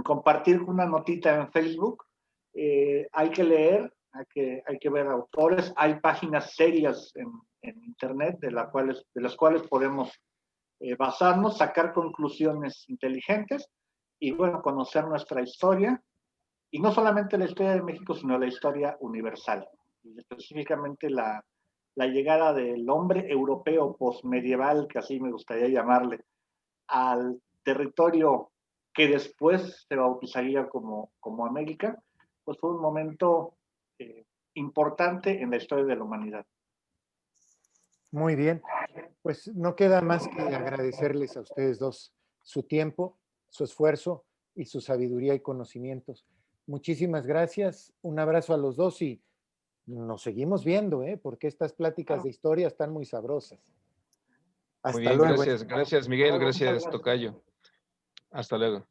compartir una notita en Facebook. Hay que leer, hay que ver autores, hay páginas serias en internet de las cuales podemos basarnos, sacar conclusiones inteligentes y bueno, conocer nuestra historia, y no solamente la historia de México, sino la historia universal, y específicamente la llegada del hombre europeo postmedieval, que así me gustaría llamarle, al territorio que después se bautizaría como América, pues fue un momento importante en la historia de la humanidad. Muy bien, pues no queda más que agradecerles a ustedes dos su tiempo, su esfuerzo y su sabiduría y conocimientos. Muchísimas gracias, un abrazo a los dos y nos seguimos viendo, porque estas pláticas de historia están muy sabrosas. Muy Hasta bien, luego. gracias. Gracias, Miguel. Gracias, tocayo. Hasta luego.